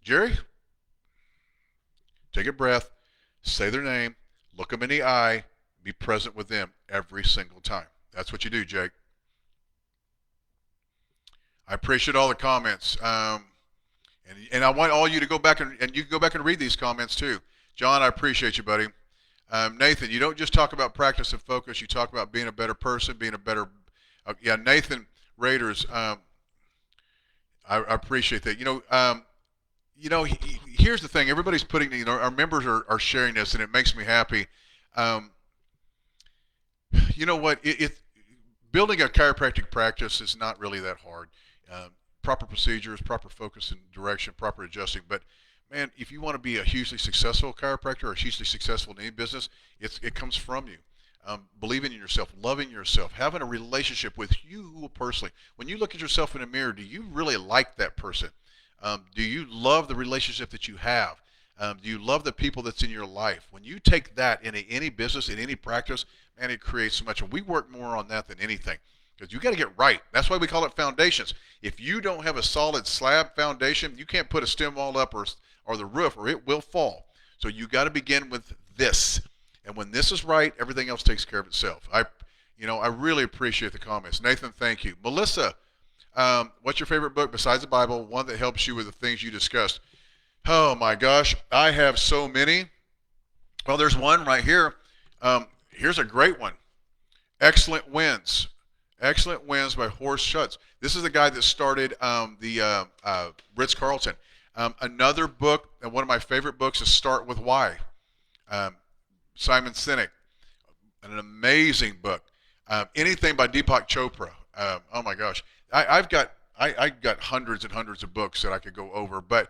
Jerry, take a breath, say their name, look them in the eye, be present with them every single time. That's what you do, Jake. I appreciate all the comments. And I want all you to go back and you can go back and read these comments too. John, I appreciate you, buddy. Nathan, you don't just talk about practice and focus. You talk about being a better person, being a better. Yeah, Nathan Raiders. I appreciate that. Here's the thing. Everybody's putting. Our members are sharing this, and it makes me happy. You know what? Building a chiropractic practice is not really that hard. Proper procedures, proper focus and direction, proper adjusting. But man, if you want to be a hugely successful chiropractor or hugely successful in any business, it comes from you. Believing in yourself, loving yourself, having a relationship with you personally. When you look at yourself in a mirror, do you really like that person? Do you love the relationship that you have? Do you love the people that's in your life? When you take that in any business, in any practice, man, it creates so much. And we work more on that than anything. Because you got to get right. That's why we call it foundations. If you don't have a solid slab foundation, you can't put a stem wall up or the roof, or it will fall. So you got to begin with this. And when this is right, everything else takes care of itself. I really appreciate the comments. Nathan, thank you. Melissa, what's your favorite book besides the Bible? One that helps you with the things you discussed. Oh my gosh, I have so many. Well, there's one right here. Here's a great one. Excellent Wins. Excellent Wins by Horst Schutz. This is the guy that started the Ritz-Carlton. Another book, and one of my favorite books, is Start With Why. Simon Sinek, an amazing book. Anything by Deepak Chopra. Oh my gosh, I got hundreds and hundreds of books that I could go over. But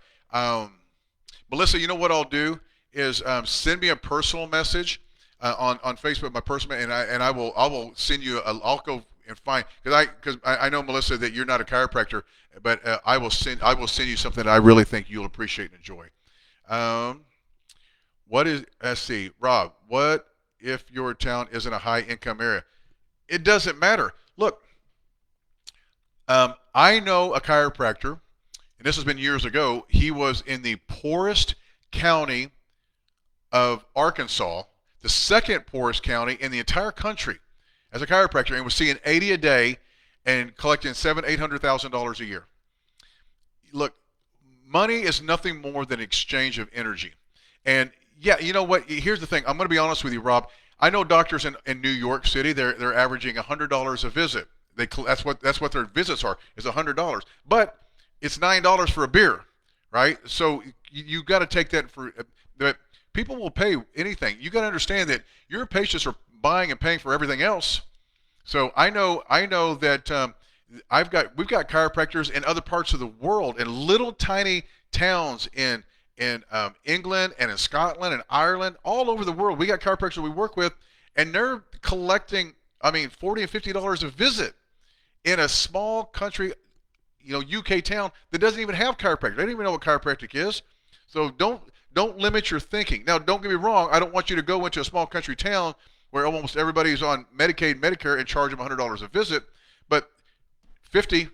Melissa, you know what I'll do is send me a personal message on Facebook, my personal, and I will send you. I'll go and find because I know, Melissa, that you're not a chiropractor, but I will send you something that I really think you'll appreciate and enjoy. Let's see, Rob, what if your town isn't a high income area? It doesn't matter. Look, I know a chiropractor, and this has been years ago. He was in the poorest county of Arkansas, the second poorest county in the entire country as a chiropractor, and was seeing 80 a day and collecting $800,000 a year. Look, money is nothing more than exchange of energy. And yeah, you know what? Here's the thing. I'm going to be honest with you, Rob. I know doctors in New York City. They're averaging $100 a visit. That's what their visits are, is $100. But it's $9 for a beer, right? So you got to take that for. But people will pay anything. You got to understand that your patients are buying and paying for everything else. So I know that we've got chiropractors in other parts of the world, in little tiny towns in England and in Scotland and Ireland, all over the world. We got chiropractors we work with, and they're collecting, $40 and $50 a visit in a small country, UK town that doesn't even have chiropractic. They don't even know what chiropractic is. So don't limit your thinking. Now, don't get me wrong. I don't want you to go into a small country town where almost everybody's on Medicaid, Medicare, and charge them $100 a visit, but $45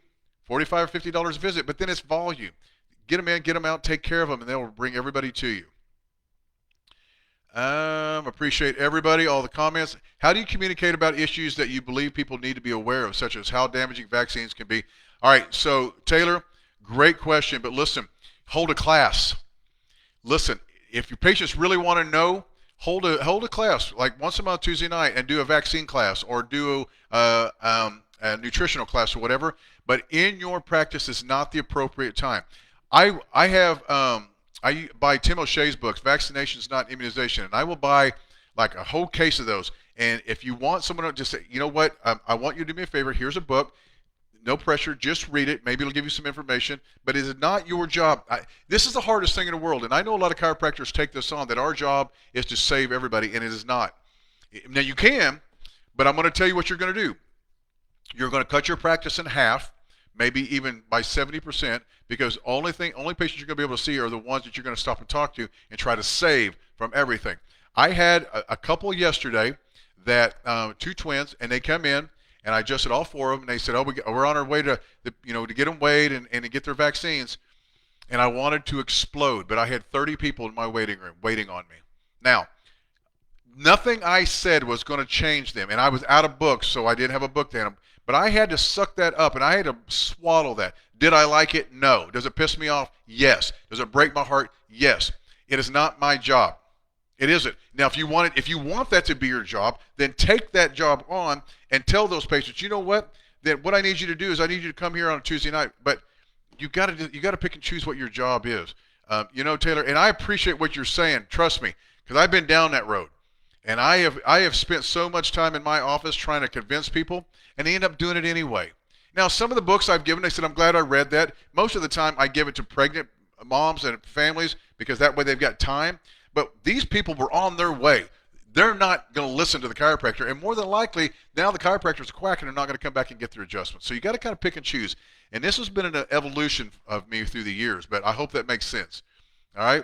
or $50 a visit. But then it's volume. Get them in, get them out, take care of them, and they'll bring everybody to you. Appreciate everybody, all the comments. How do you communicate about issues that you believe people need to be aware of, such as how damaging vaccines can be? All right, so Taylor, great question, but listen, hold a class. Listen, if your patients really want to know, hold a class, like once a month, Tuesday night, and do a vaccine class or do a nutritional class or whatever. But in your practice is not the appropriate time. I buy Tim O'Shea's books, Vaccinations Not Immunization, and I will buy like a whole case of those. And if you want someone to just say, you know what, I want you to do me a favor, here's a book, no pressure, just read it, maybe it'll give you some information, but it is not your job. This is the hardest thing in the world, and I know a lot of chiropractors take this on, that our job is to save everybody, and it is not. Now you can, but I'm going to tell you what you're going to do. You're going to cut your practice in half, maybe even by 70%, because only patients you're going to be able to see are the ones that you're going to stop and talk to and try to save from everything. I had a couple yesterday that two twins, and they come in, and I adjusted all four of them, and they said, "Oh, we're on our way to to get them weighed and to get their vaccines." And I wanted to explode, but I had 30 people in my waiting room waiting on me. Now, nothing I said was going to change them, and I was out of books, so I didn't have a book to hand them. But I had to suck that up, and I had to swallow that. Did I like it? No. Does it piss me off? Yes. Does it break my heart? Yes. It is not my job. It isn't. Now, if you want that to be your job, then take that job on and tell those patients, you know what? That what I need you to do is I need you to come here on a Tuesday night, but you got to pick and choose what your job is. Taylor, and I appreciate what you're saying. Trust me, because I've been down that road. And I have spent so much time in my office trying to convince people, and they end up doing it anyway. Now, some of the books I've given, they said, I'm glad I read that. Most of the time, I give it to pregnant moms and families because that way they've got time. But these people were on their way. They're not going to listen to the chiropractor. And more than likely, now the chiropractor's a quack and they're not going to come back and get their adjustments. So you got to kind of pick and choose. And this has been an evolution of me through the years, but I hope that makes sense. All right?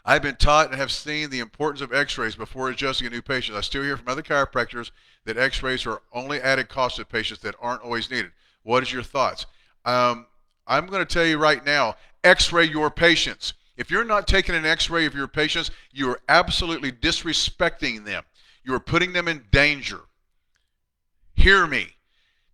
I've been taught and have seen the importance of x-rays before adjusting a new patient. I still hear from other chiropractors that x-rays are only added cost to patients that aren't always needed. What is your thoughts? I'm going to tell you right now, x-ray your patients. If you're not taking an x-ray of your patients, you are absolutely disrespecting them. You are putting them in danger. Hear me.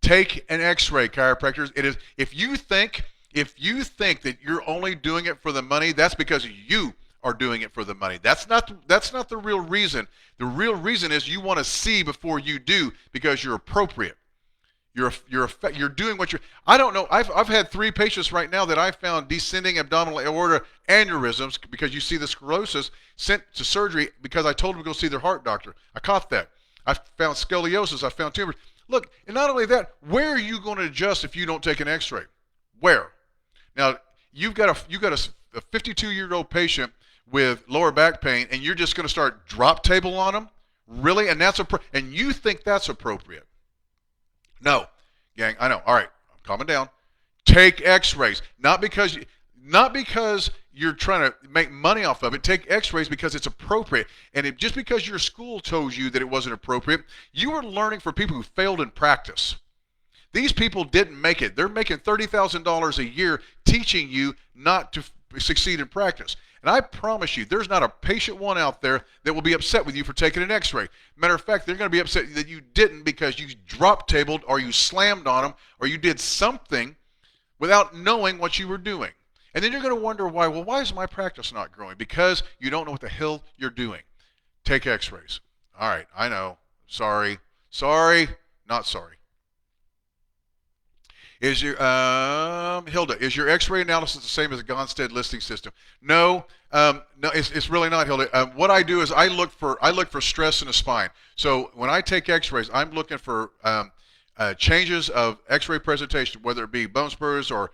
Take an x-ray, chiropractors. It is if you think that you're only doing it for the money, that's because you are doing it for the money. That's not the real reason. The real reason is you want to see before you do because you're appropriate. You're doing what you're. I don't know. I've had 3 patients right now that I found descending abdominal aorta aneurysms because you see the sclerosis sent to surgery because I told them to go see their heart doctor. I caught that. I found scoliosis. I found tumors. Look, and not only that, where are you going to adjust if you don't take an X-ray? Where? Now you've got a 52-year-old patient with lower back pain, and you're just going to start drop table on them? Really? And and you think that's appropriate? No, gang. I know. All right, I'm calming down. Take X-rays, not because you're trying to make money off of it. Take X-rays because it's appropriate, and just because your school told you that it wasn't appropriate, you were learning from people who failed in practice. These people didn't make it. They're making $30,000 a year teaching you not to succeed in practice. And I promise you, there's not a patient one out there that will be upset with you for taking an x-ray. Matter of fact, they're going to be upset that you didn't because you drop-tabled or you slammed on them or you did something without knowing what you were doing. And then you're going to wonder why. Well, why is my practice not growing? Because you don't know what the hell you're doing. Take x-rays. All right, I know. Sorry, not sorry. Is your Hilda? Is your X-ray analysis the same as a Gonstead listing system? No, no, it's really not, Hilda. What I do is I look for stress in the spine. So when I take X-rays, I'm looking for changes of X-ray presentation, whether it be bone spurs or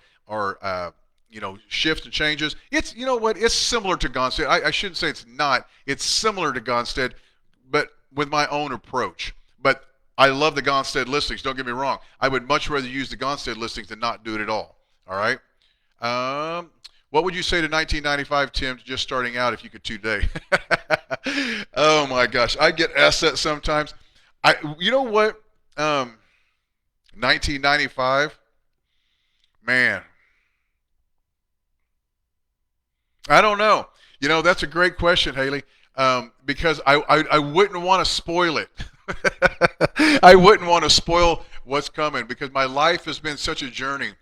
shifts and changes. It's it's similar to Gonstead. I shouldn't say it's not. It's similar to Gonstead, but with my own approach. But I love the Gonstead listings. Don't get me wrong. I would much rather use the Gonstead listings than not do it at all. All right. What would you say to 1995, Tim, just starting out if you could today? Oh my gosh, I get asked that sometimes. You know what? 1995, man. I don't know. That's a great question, Haley, because I wouldn't want to spoil it. I wouldn't want to spoil what's coming because my life has been such a journey,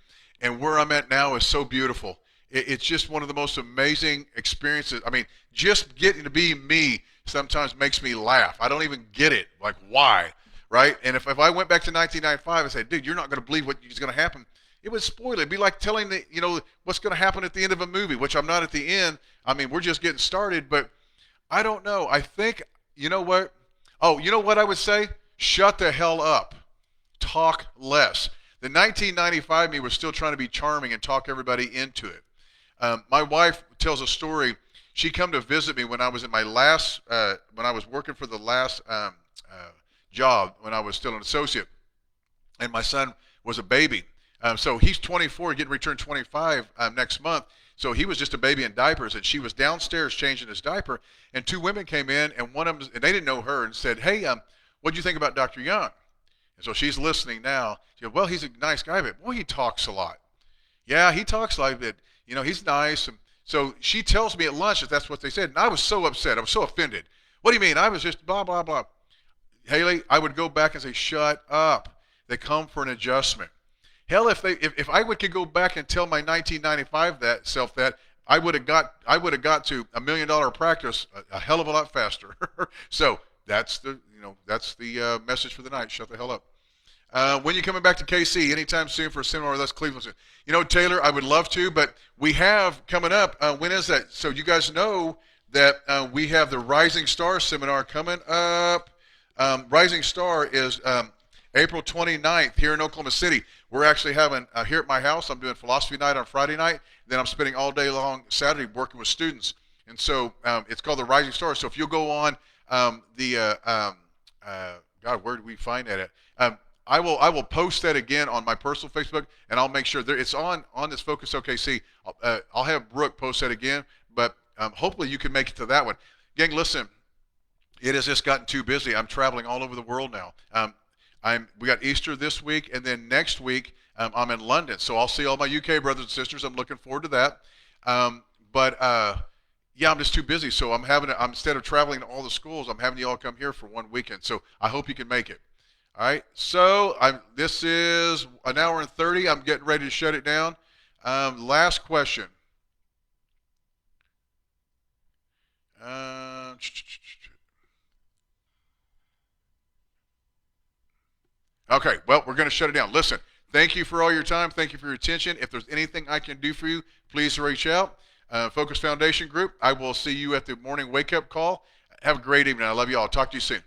and where I'm at now is so beautiful. It's just one of the most amazing experiences. I mean, just getting to be me sometimes makes me laugh. I don't even get it. Like, why? Right? And if I went back to 1995 and said, dude, you're not going to believe what is going to happen, it would spoil it. It'd be like telling what's going to happen at the end of a movie, which I'm not at the end. I mean, we're just getting started, but I don't know. I think, you know what? Oh, you know what I would say? Shut the hell up. Talk less. The 1995 me was still trying to be charming and talk everybody into it. My wife tells a story. She come to visit me when I was in my last, when I was working for the last job when I was still an associate, and my son was a baby. So he's 24, getting returned 25 next month. So he was just a baby in diapers, and she was downstairs changing his diaper, and two women came in, and one of them, and they didn't know her, and said, "Hey, what do you think about Dr. Young?" And so she's listening now. She goes, "Well, he's a nice guy, but boy, he talks a lot." Yeah, he talks like that. He's nice. And so she tells me at lunch that that's what they said, and I was so upset. I was so offended. What do you mean? I was just blah blah blah. Haley, I would go back and say, "Shut up." They come for an adjustment. Hell, if I could go back and tell my 1995 that I would have got to $1 million practice a hell of a lot faster. So that's the message for the night. Shut the hell up. When you coming back to KC anytime soon for a seminar with us, Cleveland? Taylor, I would love to, but we have coming up. When is that? So you guys know that we have the Rising Star seminar coming up. Rising Star is April 29th here in Oklahoma City. We're actually having, here at my house, I'm doing philosophy night on Friday night. Then I'm spending all day long Saturday working with students. And so it's called the Rising Star. So if you'll go on God, where do we find that at? I will post that again on my personal Facebook, and I'll make sure it's on this Focus OKC. I'll have Brooke post that again, but hopefully you can make it to that one. Gang, listen, it has just gotten too busy. I'm traveling all over the world now. We got Easter this week, and then next week I'm in London. So I'll see all my UK brothers and sisters. I'm looking forward to that. Yeah, I'm just too busy. So instead of traveling to all the schools, I'm having you all come here for one weekend. So I hope you can make it. All right. So this is an hour and 30. I'm getting ready to shut it down. Last question. Okay, well, we're going to shut it down. Listen, thank you for all your time. Thank you for your attention. If there's anything I can do for you, please reach out. Focus Foundation Group, I will see you at the morning wake-up call. Have a great evening. I love you all. Talk to you soon.